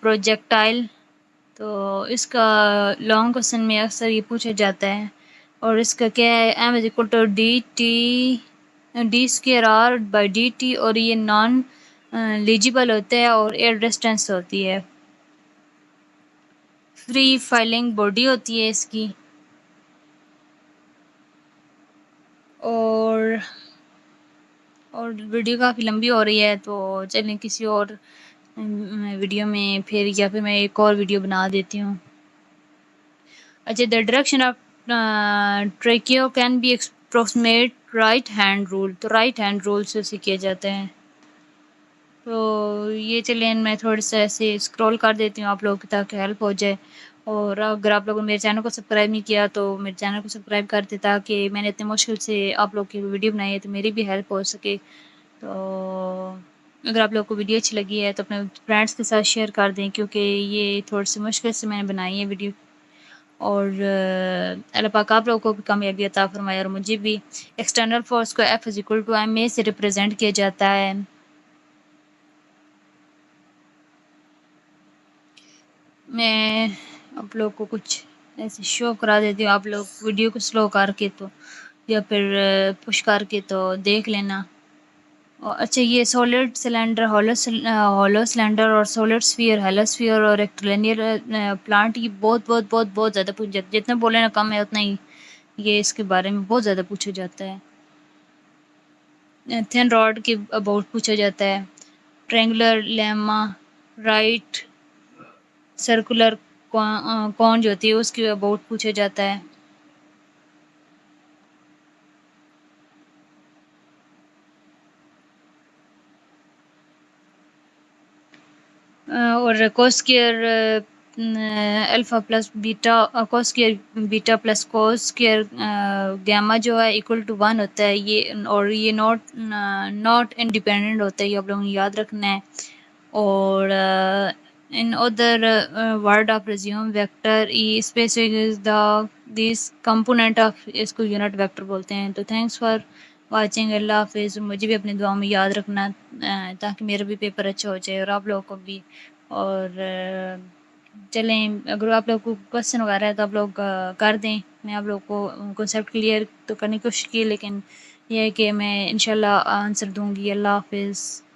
प्रोजेक्टाइल. तो इसका लॉन्ग क्वेश्चन में अक्सर ये पूछा जाता है और इसका क्या है m is equal to D square R by D T. और ये नॉन लीजिबल होता है और एयर डिस्टेंस होती है. फ्री फाइलिंग बॉडी होती है इसकी और और वीडियो काफ़ी लंबी हो रही है, तो चलें किसी और वीडियो में फिर, या फिर मैं एक और वीडियो बना देती हूँ। अच्छा, the direction of ट्रेकियो can be approximate right hand rule, तो राइट हैंड रूल से उसे किया जाता है। तो ये चलें मैं थोड़ा सा ऐसे स्क्रॉल कर देती हूँ आप लोगों की, ताकि हेल्प हो जाए। और अगर आप लोगों ने मेरे चैनल को सब्सक्राइब नहीं किया तो मेरे चैनल को सब्सक्राइब कर दे, ताकि मैंने इतनी मुश्किल से आप लोग की वीडियो बनाई है तो मेरी भी हेल्प हो सके। तो अगर आप लोग को वीडियो अच्छी लगी है तो अपने फ्रेंड्स के साथ शेयर कर दें, क्योंकि ये थोड़ी सी मुश्किल से मैंने बनाई है वीडियो। और अल्लाह पाक आप लोगों को भी कामयाबी अता फरमाए और मुझे भी। एक्सटर्नल फोर्स को F=ma से रिप्रेजेंट किया जाता है। मैं आप लोग को कुछ ऐसे शो करा देती हूँ, आप लोग वीडियो को स्लो करके तो, या फिर पुश करके तो देख लेना। और अच्छा, ये सॉलिड सिलेंडर, हॉलो सिलेंडर और सॉलिड स्फीयर, हेलोस्फीयर और रेक्टिलिनियर प्लांट, ये बहुत बहुत बहुत बहुत ज़्यादा पूछ जाता है। जितना बोले ना कम है उतना ही ये इसके बारे में बहुत ज़्यादा पूछा जाता है। थिन रॉड के अबाउट पूछा जाता है। ट्रेंगुलर लेमा, राइट सर्कुलर कौन जो होती है उसके अबाउट पूछा जाता है। और cos square alpha plus beta, cos square beta plus cos square gamma जो है इक्वल टू 1 होता है ये, और ये नॉट इंडिपेंडेंट होता है, ये आप लोगों ने याद रखना है। और in other word of resume vector E specific is the this component of, इसको यूनिट वेक्टर बोलते हैं। तो थैंक्स फॉर वाचिंग, अल्लाह हाफिज़। मुझे भी अपनी दुआ में याद रखना, ताकि मेरा भी पेपर अच्छा हो जाए और आप लोगों को भी। और चलें, अगर आप लोग को क्वेश्चन वगैरह है तो आप लोग कर दें, मैं आप लोग को कॉन्सेप्ट क्लियर तो करने की कोशिश की, लेकिन यह है कि मैं इंशाल्लाह आंसर दूंगी। अल्लाह हाफिज़।